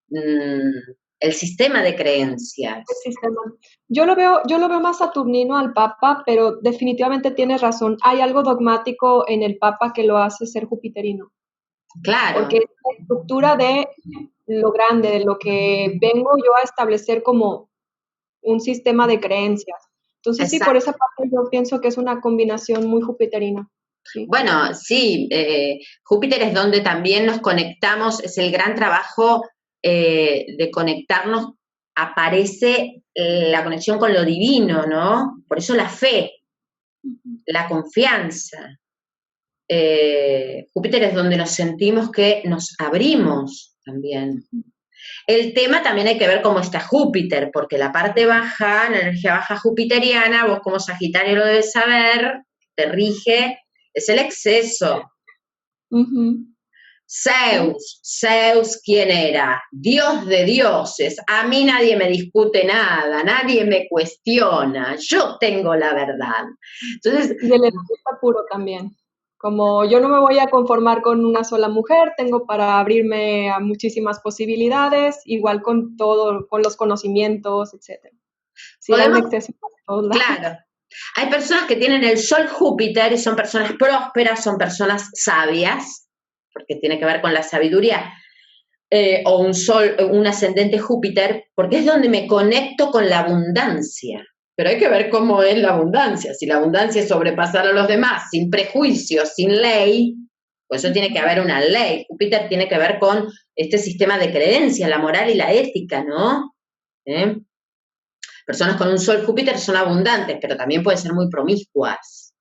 el sistema de creencias. El sistema. Yo lo veo más saturnino al Papa, pero definitivamente tienes razón. Hay algo dogmático en el Papa que lo hace ser jupiterino. Claro. Porque es la estructura de lo grande, de lo que vengo yo a establecer como un sistema de creencias. Entonces, sí, por esa parte yo pienso que es una combinación muy jupiterina. Sí. Bueno, sí, Júpiter es donde también nos conectamos, es el gran trabajo de conectarnos, aparece la conexión con lo divino, ¿no? Por eso la fe, la confianza. Júpiter es donde nos sentimos que nos abrimos también. El tema también hay que ver cómo está Júpiter, porque la parte baja, la energía baja jupiteriana, vos como Sagitario lo debes saber, te rige, es el exceso. Zeus, ¿quién era? Dios de dioses, a mí nadie me discute nada, nadie me cuestiona, yo tengo la verdad. Entonces, y el está puro también. Como yo no me voy a conformar con una sola mujer, tengo para abrirme a muchísimas posibilidades, igual con todo, con los conocimientos, etc. Sí, hay un exceso por todos lados. Claro. Hay personas que tienen el Sol Júpiter y son personas prósperas, son personas sabias, porque tiene que ver con la sabiduría, o un Sol, un ascendente Júpiter, porque es donde me conecto con la abundancia. Pero hay que ver cómo es la abundancia. Si la abundancia es sobrepasar a los demás, sin prejuicios, sin ley, pues eso tiene que haber una ley. Júpiter tiene que ver con este sistema de creencias, la moral y la ética, ¿no? Personas con un Sol Júpiter son abundantes, pero también pueden ser muy promiscuas.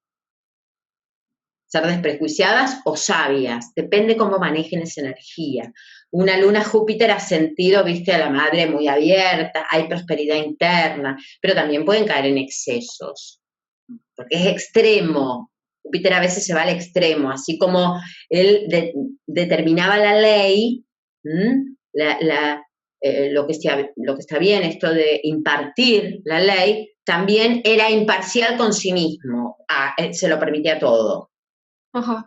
Ser desprejuiciadas o sabias, depende cómo manejen esa energía. Una luna Júpiter ha sentido, viste, a la madre muy abierta, hay prosperidad interna, pero también pueden caer en excesos, porque es extremo. Júpiter a veces se va al extremo, así como él determinaba la ley, lo que está bien, esto de impartir la ley, también era imparcial con sí mismo, se lo permitía todo. Ajá.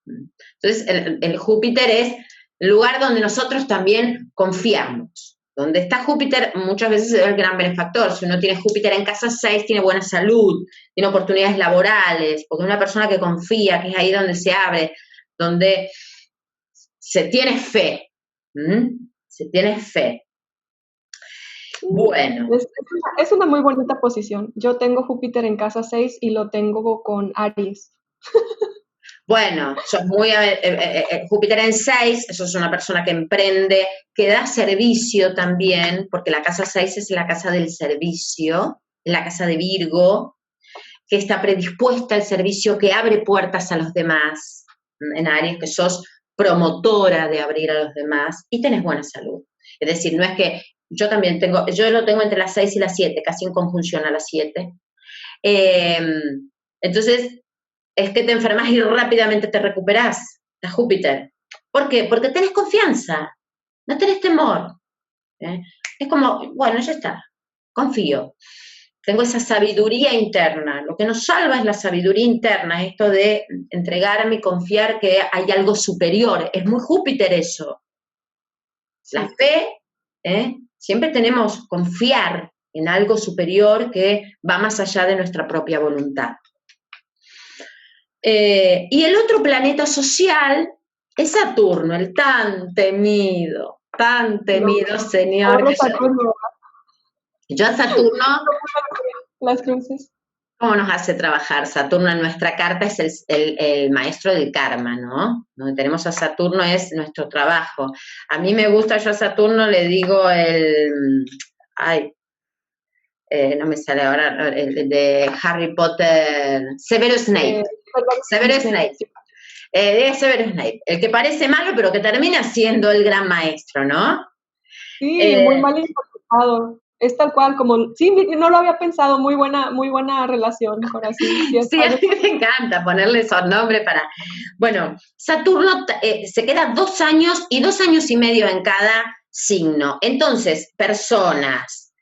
Entonces, el Júpiter es el lugar donde nosotros también confiamos. Donde está Júpiter, muchas veces es el gran benefactor. Si uno tiene Júpiter en casa 6, tiene buena salud, tiene oportunidades laborales, porque una persona que confía, que es ahí donde se abre, donde se tiene fe. Se tiene fe. Bueno, Es una muy bonita posición. Yo tengo Júpiter en casa 6 y lo tengo con Aries. bueno, sos muy, Júpiter en 6, eso es una persona que emprende, que da servicio también, porque la casa 6 es la casa del servicio, la casa de Virgo, que está predispuesta al servicio, que abre puertas a los demás, en Aries, que sos promotora de abrir a los demás y tenés buena salud. Es decir, no es que yo también tengo, yo lo tengo entre las 6 y las 7, casi en conjunción a las 7. Entonces, es que te enfermas y rápidamente te recuperás, la Júpiter. ¿Por qué? Porque tenés confianza, no tenés temor. ¿Eh? Es como, bueno, ya está, confío. Tengo esa sabiduría interna. Lo que nos salva es la sabiduría interna, esto de entregarme y confiar que hay algo superior. Es muy Júpiter eso. Sí. La fe, siempre tenemos confiar en algo superior que va más allá de nuestra propia voluntad. Y el otro planeta social es Saturno, el tan temido señor. Yo a Saturno... Las cruces. ¿Cómo nos hace trabajar? Saturno en nuestra carta es el maestro del karma, ¿no? Donde tenemos a Saturno es nuestro trabajo. A mí me gusta, yo a Saturno le digo no me sale ahora, el de Harry Potter, Severus Snape. Severus Snape. Severus Snape, el que parece malo pero que termina siendo el gran maestro, ¿no? Sí, muy mal interpretado. Es tal cual, como, sí, no lo había pensado, muy buena relación con así. Sí, a mí me encanta ponerle esos nombres para... Bueno, Saturno se queda 2 años y 2 años y medio en cada signo. Entonces, personas,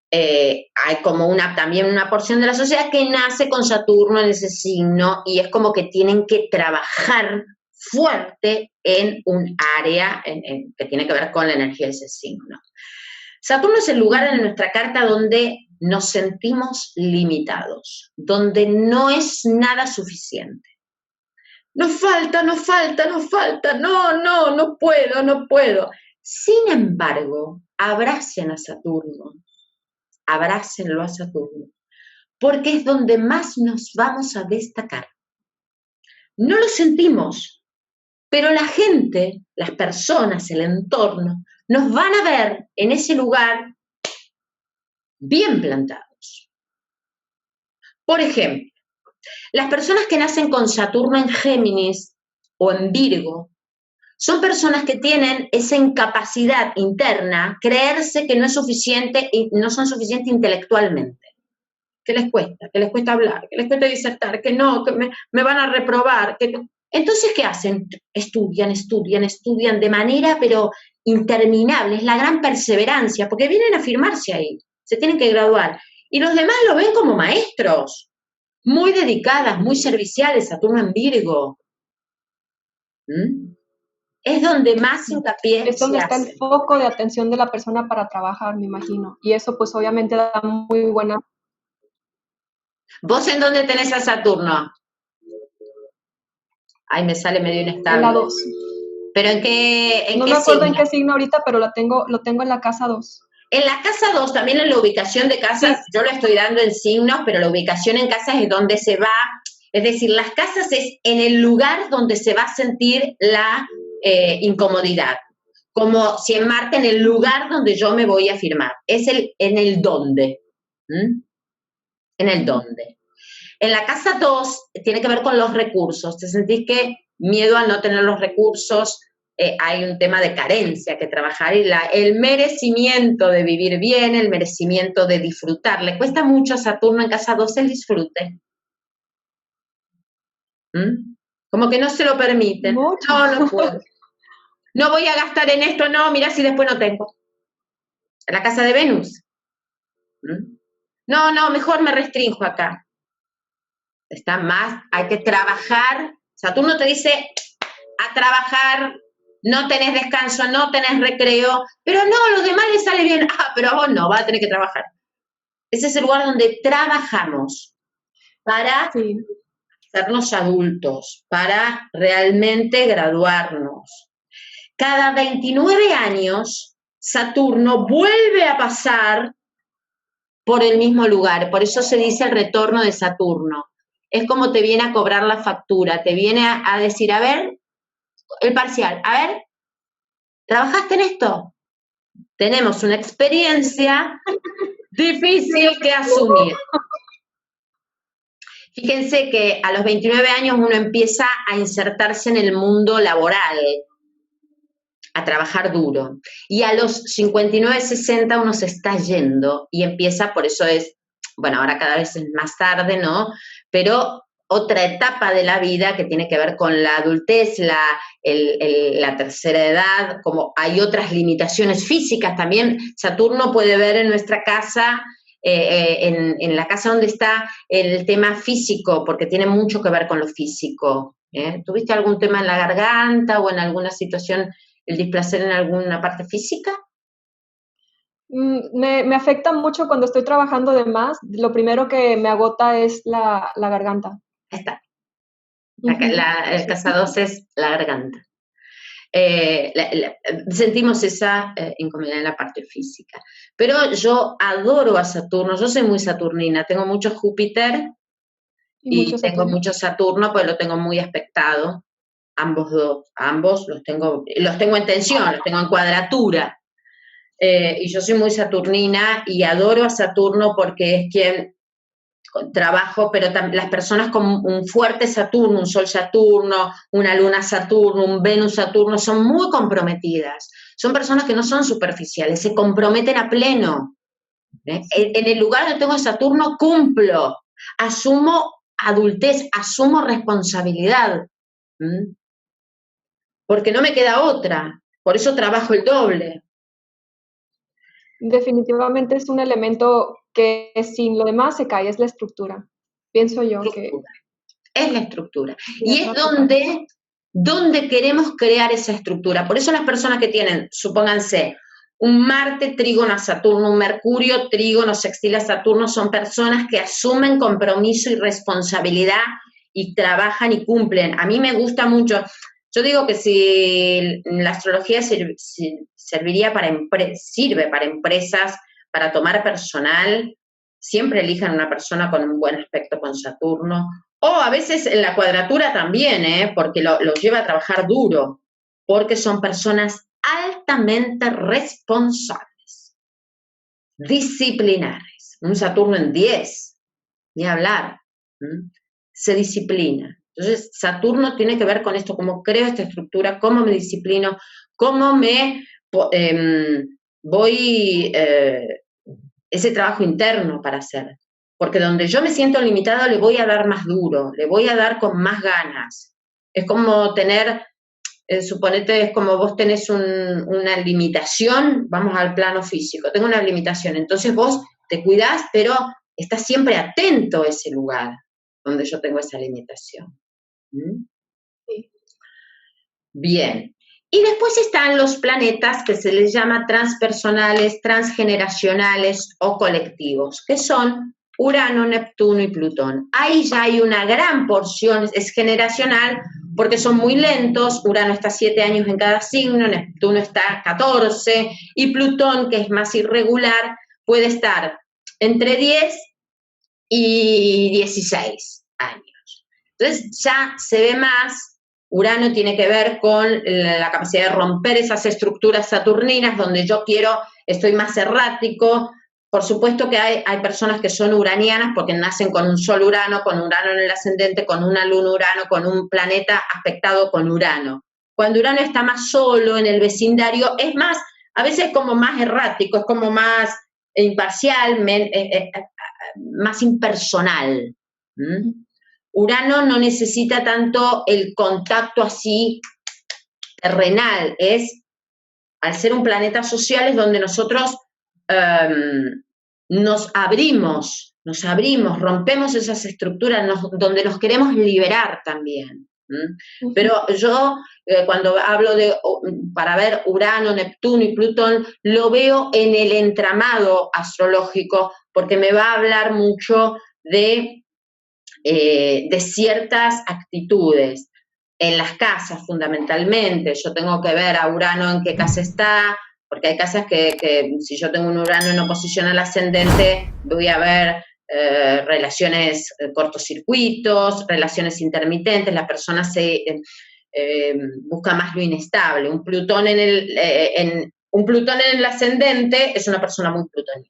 hay como también una porción de la sociedad que nace con Saturno en ese signo y es como que tienen que trabajar fuerte en un área que tiene que ver con la energía de ese signo. Saturno es el lugar en nuestra carta donde nos sentimos limitados, donde no es nada suficiente. Nos falta, no puedo. Sin embargo, abracen a Saturno, abrácenlo a Saturno, porque es donde más nos vamos a destacar. No lo sentimos, pero la gente, las personas, el entorno, nos van a ver en ese lugar bien plantados. Por ejemplo, las personas que nacen con Saturno en Géminis o en Virgo son personas que tienen esa incapacidad interna, creerse que no es suficiente y no son suficientes intelectualmente. Que les cuesta hablar, que les cuesta disertar, que no, que me van a reprobar. Entonces, ¿qué hacen? Estudian de manera, pero interminable. Es la gran perseverancia, porque vienen a firmarse ahí, se tienen que graduar. Y los demás lo ven como maestros, muy dedicadas, muy serviciales, Saturno en Virgo. Es donde más hincapié es donde está el foco de atención de la persona para trabajar, me imagino. Y eso, pues, obviamente da muy buena... ¿Vos en dónde tenés a Saturno? Ay, me sale medio inestable. En la 2. ¿Pero en qué No me acuerdo en qué signo ahorita, pero lo tengo en la casa 2. En la casa 2, también en la ubicación de casas, sí. Yo lo estoy dando en signos, pero la ubicación en casas es donde se va, es decir, las casas es en el lugar donde se va a sentir la incomodidad. Como si en Marte, en el lugar donde yo me voy a firmar. Es en el dónde. En el dónde. En la casa 2 tiene que ver con los recursos. Te sentís que miedo a no tener los recursos, hay un tema de carencia que trabajar y el merecimiento de vivir bien, el merecimiento de disfrutar. Le cuesta mucho a Saturno en casa 2 el disfrute. Como que no se lo permiten. Mucho. No puedo. No voy a gastar en esto, no, mira si después no tengo. En la casa de Venus. No, mejor me restrinjo acá. Está más, hay que trabajar. Saturno te dice a trabajar, no tenés descanso, no tenés recreo, pero no, a los demás les sale bien. Pero a vos no, vas a tener que trabajar. Ese es el lugar donde trabajamos para hacernos adultos, para realmente graduarnos. Cada 29 años, Saturno vuelve a pasar por el mismo lugar. Por eso se dice el retorno de Saturno. Es como te viene a cobrar la factura, te viene a decir, a ver, el parcial, a ver, ¿trabajaste en esto? Tenemos una experiencia difícil que asumir. Fíjense que a los 29 años uno empieza a insertarse en el mundo laboral, a trabajar duro. Y a los 59, 60 uno se está yendo y empieza, por eso es, bueno, ahora cada vez es más tarde, ¿no? Pero otra etapa de la vida que tiene que ver con la adultez, la tercera edad, como hay otras limitaciones físicas también. Saturno puede ver en nuestra casa, en la casa donde está el tema físico, porque tiene mucho que ver con lo físico. ¿Tuviste algún tema en la garganta o en alguna situación, el displacer en alguna parte física? Me afecta mucho cuando estoy trabajando de más. Lo primero que me agota es la garganta. Ahí está. Sí. Casa 2 es la garganta. Sentimos esa incomodidad en la parte física. Pero yo adoro a Saturno, yo soy muy saturnina, tengo mucho Júpiter y tengo mucho Saturno, pues lo tengo muy aspectado, ambos los tengo en tensión, los tengo en cuadratura. Y yo soy muy saturnina y adoro a Saturno porque es quien trabajo, pero las personas con un fuerte Saturno, un Sol Saturno, una Luna Saturno, un Venus Saturno, son muy comprometidas. Son personas que no son superficiales, se comprometen a pleno. En el lugar donde tengo Saturno, cumplo, asumo adultez, asumo responsabilidad. Porque no me queda otra, por eso trabajo el doble. Definitivamente es un elemento que sin lo demás se cae, es la estructura. Pienso yo que... Es la estructura. Y es donde queremos crear esa estructura. Por eso las personas que tienen, supónganse, un Marte trígono a Saturno, un Mercurio trígono sextil a Saturno, son personas que asumen compromiso y responsabilidad y trabajan y cumplen. A mí me gusta mucho. Yo digo que si la astrología sirve para empresas, para tomar personal, siempre elijan una persona con un buen aspecto con Saturno, o a veces en la cuadratura también, porque los lleva a trabajar duro, porque son personas altamente responsables, disciplinares. Un Saturno en 10, ni hablar, se disciplina. Entonces, Saturno tiene que ver con esto, cómo creo esta estructura, cómo me disciplino, cómo me voy, ese trabajo interno para hacer. Porque donde yo me siento limitado le voy a dar más duro, le voy a dar con más ganas. Es como tener, suponete, es como vos tenés una limitación, vamos al plano físico, tengo una limitación, entonces vos te cuidás, pero estás siempre atento a ese lugar donde yo tengo esa limitación. Sí. Bien. Y después están los planetas que se les llama transpersonales, transgeneracionales o colectivos, que son Urano, Neptuno y Plutón. Ahí ya hay una gran porción, es generacional, porque son muy lentos. Urano está 7 años en cada signo, Neptuno está 14, y Plutón, que es más irregular, puede estar entre 10 y 16 años. Entonces ya se ve más. Urano tiene que ver con la capacidad de romper esas estructuras saturninas donde yo estoy más errático. Por supuesto que hay personas que son uranianas porque nacen con un Sol Urano, con Urano en el ascendente, con una Luna Urano, con un planeta aspectado con Urano. Cuando Urano está más solo en el vecindario, es más, a veces como más errático, es como más imparcial, más impersonal. Urano no necesita tanto el contacto así terrenal, al ser un planeta social es donde nosotros nos abrimos, rompemos esas estructuras, donde nos queremos liberar también. Pero yo, cuando hablo para ver Urano, Neptuno y Plutón, lo veo en el entramado astrológico, porque me va a hablar mucho de ciertas actitudes en las casas fundamentalmente. Yo tengo que ver a Urano en qué casa está, porque hay casas que si yo tengo un Urano en oposición al ascendente, voy a ver relaciones, cortocircuitos, relaciones intermitentes, la persona se busca más lo inestable. Un Plutón un Plutón en el ascendente es una persona muy plutoniana.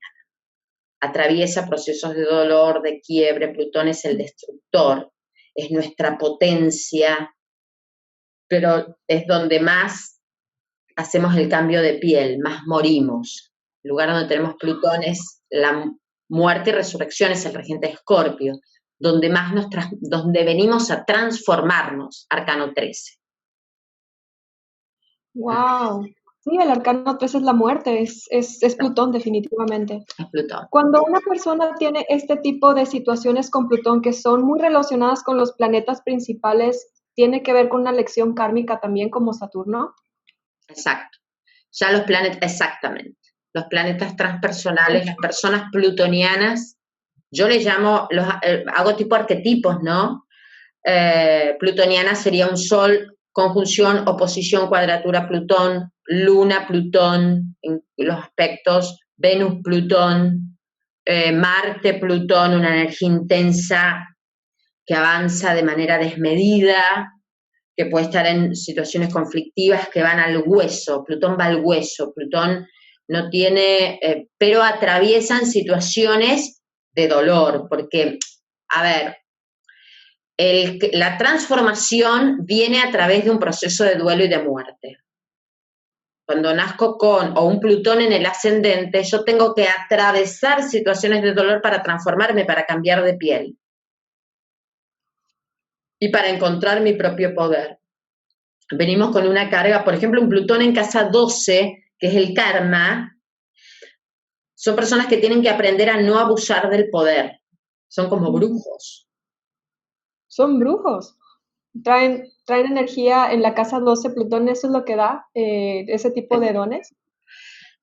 Atraviesa procesos de dolor, de quiebre. Plutón es el destructor, es nuestra potencia, pero es donde más hacemos el cambio de piel, más morimos. El lugar donde tenemos Plutón es la muerte y resurrección, es el regente de Escorpio, donde donde venimos a transformarnos, Arcano 13. Wow. Sí, el arcano 3 es la muerte, es Plutón definitivamente. Es Plutón. Cuando una persona tiene este tipo de situaciones con Plutón que son muy relacionadas con los planetas principales, ¿tiene que ver con una lección kármica también como Saturno? Exacto. Ya los planetas, exactamente. Los planetas transpersonales, las personas plutonianas, yo les llamo, hago tipo arquetipos, ¿no? Plutoniana sería un Sol, conjunción, oposición, cuadratura, Plutón, Luna, Plutón, en los aspectos, Venus, Plutón, Marte, Plutón, una energía intensa que avanza de manera desmedida, que puede estar en situaciones conflictivas que van al hueso. Plutón va al hueso, Plutón no tiene, pero atraviesan situaciones de dolor, porque, a ver, la transformación viene a través de un proceso de duelo y de muerte. Cuando nazco con o un Plutón en el ascendente, yo tengo que atravesar situaciones de dolor para transformarme, para cambiar de piel y para encontrar mi propio poder. Venimos con una carga, por ejemplo, un Plutón en casa 12, que es el karma, son personas que tienen que aprender a no abusar del poder. Son como brujos. Son brujos. Traen energía en la casa 12, Plutón, ¿eso es lo que da ese tipo de dones?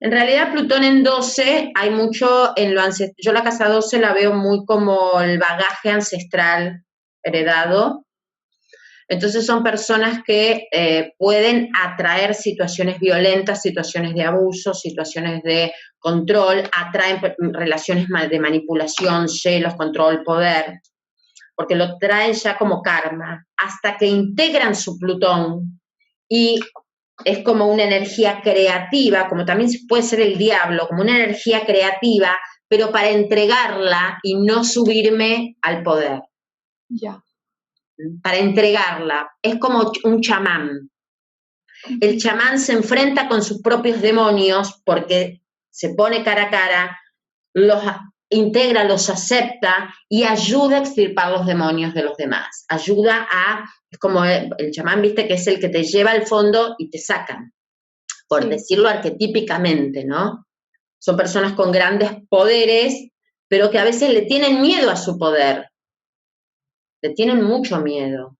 En realidad, Plutón en 12, hay mucho en lo ancestral. Yo la casa 12 la veo muy como el bagaje ancestral heredado. Entonces son personas que pueden atraer situaciones violentas, situaciones de abuso, situaciones de control, atraen relaciones de manipulación, celos, control, poder, porque lo traen ya como karma, hasta que integran su Plutón y es como una energía creativa, como también puede ser el diablo, como una energía creativa, pero para entregarla y no subirme al poder. Ya. Para entregarla. Es como un chamán. El chamán se enfrenta con sus propios demonios porque se pone cara a cara, los integra, los acepta y ayuda a extirpar los demonios de los demás. Ayuda es como el chamán, viste, que es el que te lleva al fondo y te sacan, por decirlo arquetípicamente, ¿no? Son personas con grandes poderes, pero que a veces le tienen miedo a su poder. Le tienen mucho miedo.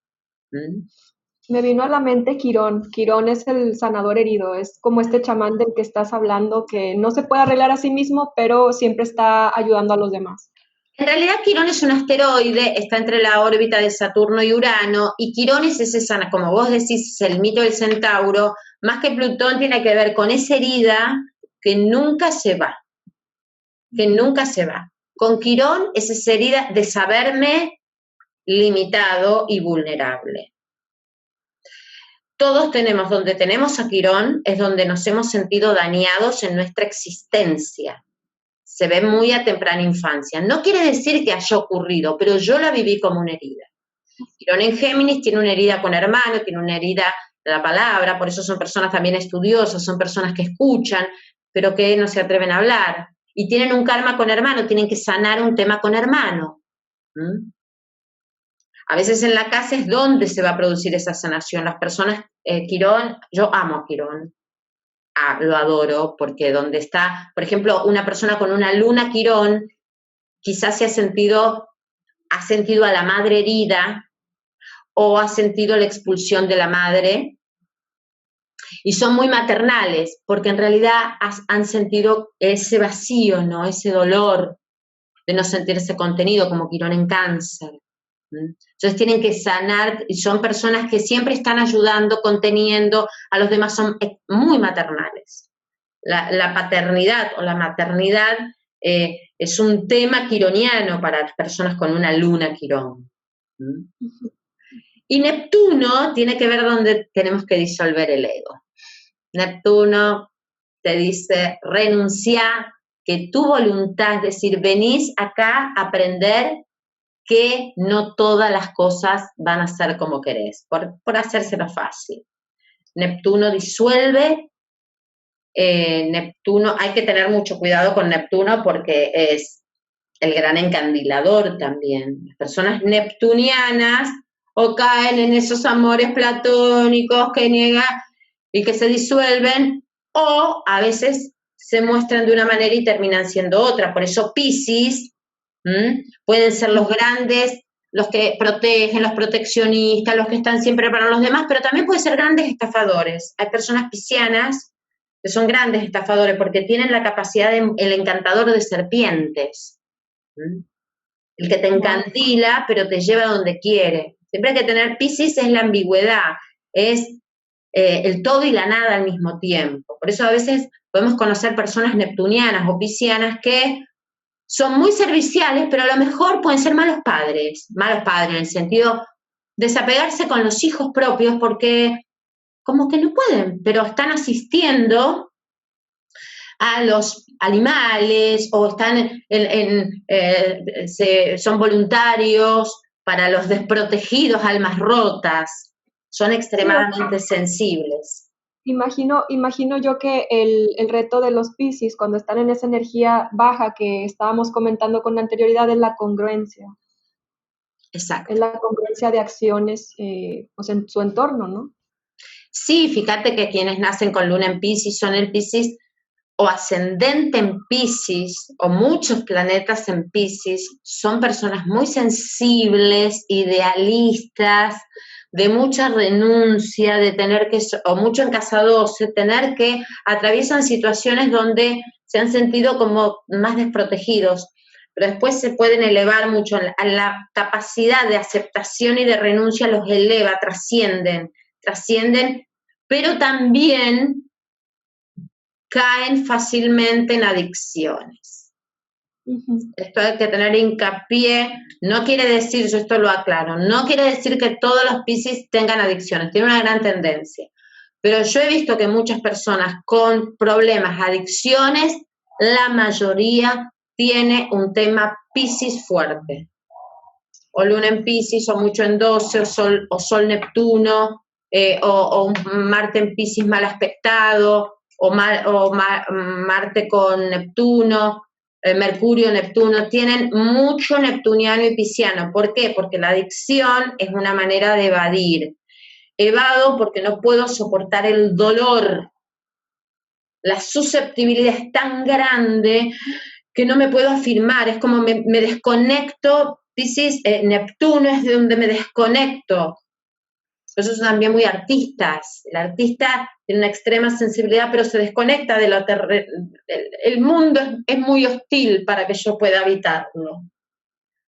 Me vino a la mente Quirón. Quirón es el sanador herido, es como este chamán del que estás hablando, que no se puede arreglar a sí mismo, pero siempre está ayudando a los demás. En realidad Quirón es un asteroide, está entre la órbita de Saturno y Urano, y Quirón es ese como vos decís, es el mito del centauro, más que Plutón tiene que ver con esa herida que nunca se va, que nunca se va. Con Quirón es esa herida de saberme limitado y vulnerable. Todos tenemos, donde tenemos a Quirón, es donde nos hemos sentido dañados en nuestra existencia. Se ve muy a temprana infancia. No quiere decir que haya ocurrido, pero yo la viví como una herida. Quirón en Géminis tiene una herida con hermano, tiene una herida de la palabra, por eso son personas también estudiosas, son personas que escuchan, pero que no se atreven a hablar. Y tienen un karma con hermano, tienen que sanar un tema con hermano. A veces en la casa es donde se va a producir esa sanación. Las personas, Quirón, yo amo a Quirón, lo adoro, porque donde está, por ejemplo, una persona con una luna Quirón, quizás ha sentido a la madre herida o ha sentido la expulsión de la madre, y son muy maternales, porque en realidad han sentido ese vacío, ¿no? Ese dolor de no sentirse contenido, como Quirón en Cáncer. Entonces tienen que sanar, y son personas que siempre están ayudando, conteniendo a los demás, son muy maternales. la paternidad o la maternidad es un tema quironiano para personas con una luna Quirón. Y Neptuno tiene que ver donde tenemos que disolver el ego. Neptuno te dice, renuncia, que tu voluntad, es decir, venís acá a aprender que no todas las cosas van a ser como querés, por hacérselo fácil. Neptuno disuelve, Neptuno, hay que tener mucho cuidado con Neptuno porque es el gran encandilador también. Las personas neptunianas o caen en esos amores platónicos que niegan y que se disuelven, o a veces se muestran de una manera y terminan siendo otra. Por eso Piscis pueden ser los grandes, los que protegen, los proteccionistas, los que están siempre para los demás, pero también pueden ser grandes estafadores. Hay personas piscianas que son grandes estafadores porque tienen la capacidad de el encantador de serpientes. El que te encandila, pero te lleva a donde quiere. Siempre hay que tener, Piscis es la ambigüedad, es el todo y la nada al mismo tiempo. Por eso a veces podemos conocer personas neptunianas o piscianas que son muy serviciales, pero a lo mejor pueden ser malos padres en el sentido de desapegarse con los hijos propios porque como que no pueden, pero están asistiendo a los animales o están son voluntarios para los desprotegidos, almas rotas, son extremadamente sensibles. Imagino yo que el reto de los Piscis cuando están en esa energía baja que estábamos comentando con anterioridad es la congruencia. Exacto. Es la congruencia de acciones pues en su entorno, ¿no? Sí, fíjate que quienes nacen con luna en Piscis son el Piscis o ascendente en Piscis, o muchos planetas en Piscis, son personas muy sensibles, idealistas, de mucha renuncia, de tener que, o mucho en casa 12, tener que atraviesan situaciones donde se han sentido como más desprotegidos, pero después se pueden elevar mucho, a la capacidad de aceptación y de renuncia los eleva, trascienden, pero también caen fácilmente en adicciones. Esto hay que tener hincapié, no quiere decir, yo esto lo aclaro, no quiere decir que todos los Piscis tengan adicciones, tiene una gran tendencia, pero yo he visto que muchas personas con problemas, adicciones, la mayoría tiene un tema Piscis fuerte, o luna en Piscis, o mucho en 12, o sol Neptuno, o un Marte en Piscis mal aspectado, o Marte con Neptuno, Mercurio, Neptuno, tienen mucho neptuniano y pisciano. ¿Por qué? Porque la adicción es una manera de evadir. Evado porque no puedo soportar el dolor. La susceptibilidad es tan grande que no me puedo afirmar, es como me desconecto. Piscis, Neptuno es de donde me desconecto. Esos son también muy artistas. El artista tiene una extrema sensibilidad, pero se desconecta de la el mundo es muy hostil para que yo pueda habitarlo.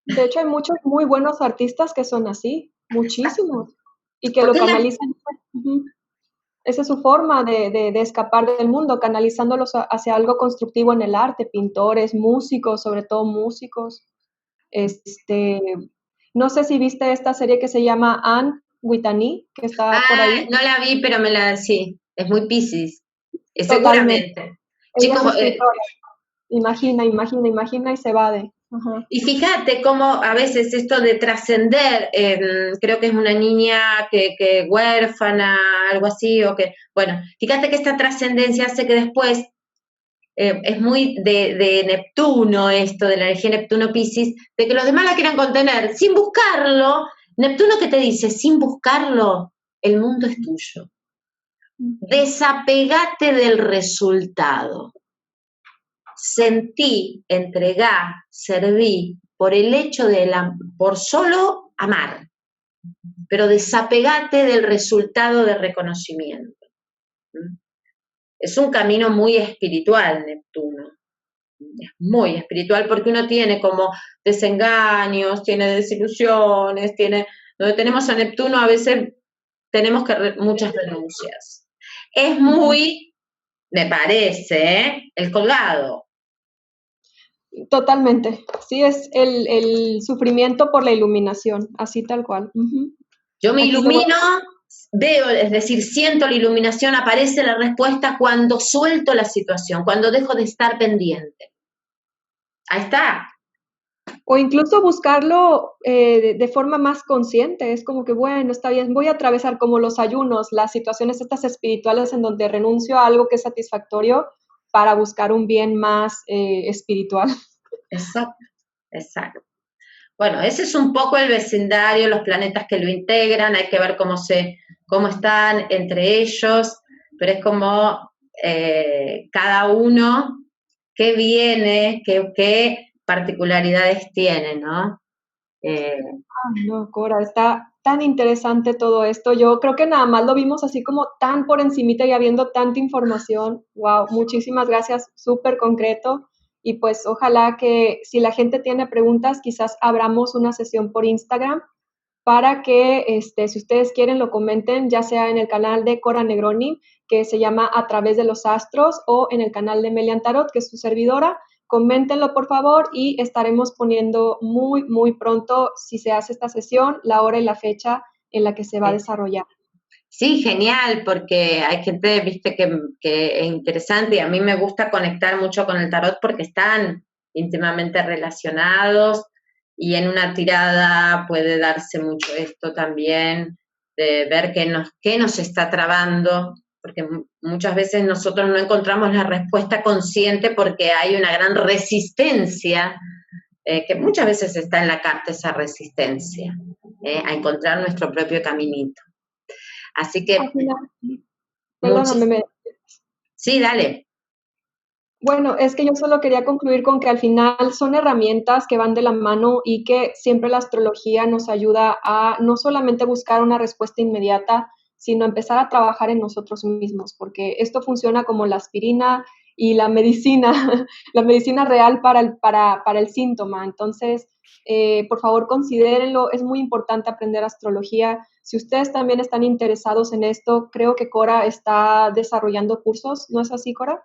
De hecho, hay muchos muy buenos artistas que son así, muchísimos, y que lo canalizan. Esa es su forma de escapar del mundo, canalizándolos hacia algo constructivo en el arte, pintores, músicos, sobre todo músicos. No sé si viste esta serie que se llama Anne Whitney, que está por ahí. No la vi, pero sí, es muy Piscis, seguramente. Ella es escritora. Imagina y se evade. Y fíjate cómo a veces esto de trascender, creo que es una niña que huérfana, algo así, o que, bueno, fíjate que esta trascendencia hace que después, es muy de Neptuno esto, de la energía Neptuno-Piscis, de que los demás la quieran contener, sin buscarlo. Neptuno que te dice, sin buscarlo, el mundo es tuyo. Desapegate del resultado. Sentí, entregá, serví por el hecho por solo amar, pero desapegate del resultado de reconocimiento. Es un camino muy espiritual, Neptuno. Es muy espiritual porque uno tiene como desengaños, tiene desilusiones, donde tenemos a Neptuno a veces tenemos muchas renuncias. Es muy me parece, el colgado. Totalmente. Sí, es el sufrimiento por la iluminación, así tal cual. Yo me Aquí ilumino, veo, es decir, siento la iluminación, aparece la respuesta cuando suelto la situación, cuando dejo de estar pendiente. Ahí está. O incluso buscarlo de forma más consciente. Es como que, bueno, está bien, voy a atravesar como los ayunos, las situaciones estas espirituales en donde renuncio a algo que es satisfactorio para buscar un bien más espiritual. Exacto, exacto. Bueno, ese es un poco el vecindario, los planetas que lo integran, hay que ver cómo están entre ellos, pero es como cada uno qué viene, qué particularidades tiene, ¿no? Ay, no, Cora, está tan interesante todo esto. Yo creo que nada más lo vimos así como tan por encimita y habiendo tanta información. Wow, muchísimas gracias, súper concreto. Y pues ojalá que si la gente tiene preguntas, quizás abramos una sesión por Instagram para que, si ustedes quieren, lo comenten, ya sea en el canal de Cora Negroni, que se llama A través de los astros, o en el canal de Melian Tarot, que es su servidora. Coméntenlo, por favor, y estaremos poniendo muy, muy pronto, si se hace esta sesión, la hora y la fecha en la que se va a desarrollar. Sí, genial, porque hay gente, viste, que es interesante y a mí me gusta conectar mucho con el tarot porque están íntimamente relacionados y en una tirada puede darse mucho esto también, de ver qué nos está trabando, porque muchas veces nosotros no encontramos la respuesta consciente porque hay una gran resistencia, que muchas veces está en la carta esa resistencia, a encontrar nuestro propio caminito. Así que, Al final, perdóname, sí, dale. bueno, es que yo solo quería concluir con que al final son herramientas que van de la mano y que siempre la astrología nos ayuda a no solamente buscar una respuesta inmediata, sino empezar a trabajar en nosotros mismos, porque esto funciona como la aspirina y la medicina, la medicina real para el síntoma. Entonces, por favor, considérenlo, es muy importante aprender astrología. Si ustedes también están interesados en esto, creo que Cora está desarrollando cursos, ¿no es así, Cora?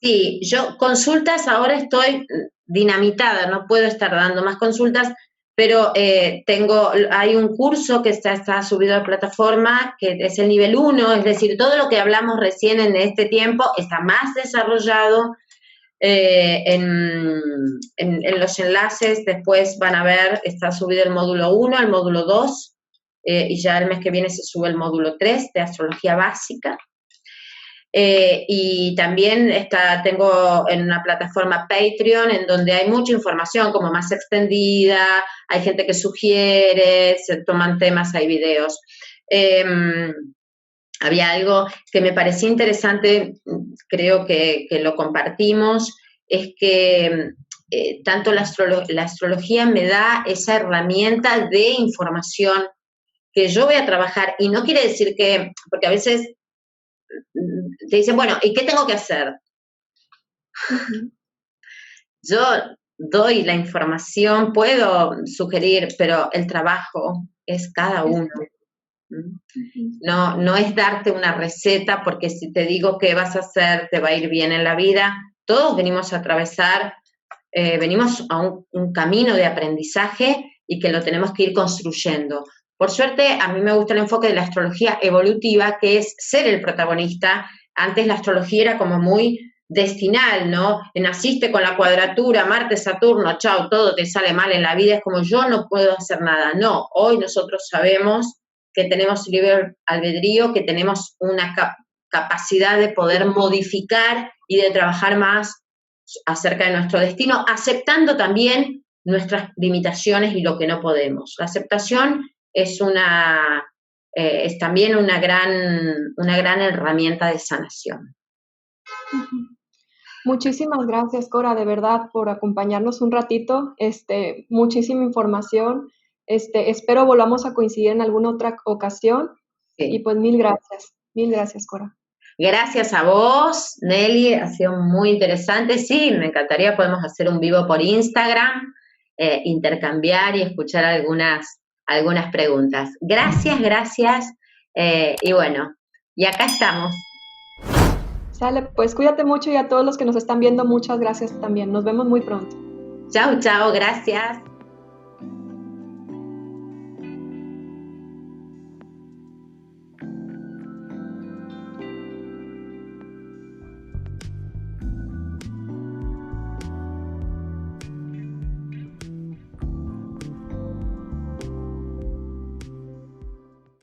Sí, yo consultas ahora estoy dinamitada, no puedo estar dando más consultas, pero hay un curso que está subido a la plataforma, que es el nivel 1, es decir, todo lo que hablamos recién en este tiempo está más desarrollado en los enlaces, después van a ver, está subido el módulo 1, el módulo 2, y ya el mes que viene se sube el módulo 3 de astrología básica. Y también tengo en una plataforma Patreon en donde hay mucha información como más extendida, hay gente que sugiere, se toman temas, hay videos. Había algo que me parecía interesante, creo que lo compartimos, es que tanto la astrología me da esa herramienta de información que yo voy a trabajar, y no quiere decir que, porque a veces te dicen, bueno, ¿y qué tengo que hacer? Uh-huh. Yo doy la información, puedo sugerir, pero el trabajo es cada uno. No es darte una receta, porque si te digo qué vas a hacer, te va a ir bien en la vida. Todos venimos a atravesar, venimos a un camino de aprendizaje y que lo tenemos que ir construyendo. Por suerte, a mí me gusta el enfoque de la astrología evolutiva, que es ser el protagonista. Antes la astrología era como muy destinal, ¿no? Naciste con la cuadratura, Marte, Saturno, chao, todo te sale mal en la vida, es como yo no puedo hacer nada. No, hoy nosotros sabemos que tenemos libre albedrío, que tenemos una capacidad de poder modificar y de trabajar más acerca de nuestro destino, aceptando también nuestras limitaciones y lo que no podemos. La aceptación es también una gran herramienta de sanación. Muchísimas gracias, Cora, de verdad, por acompañarnos un ratito. Muchísima información. Espero volvamos a coincidir en alguna otra ocasión. Sí. Y pues mil gracias, Cora. Gracias a vos, Nelly, ha sido muy interesante. Sí, me encantaría, podemos hacer un vivo por Instagram, intercambiar y escuchar algunas preguntas. Gracias, y bueno, y acá estamos. Sale, pues cuídate mucho y a todos los que nos están viendo, muchas gracias también. Nos vemos muy pronto. Chao, chao, gracias.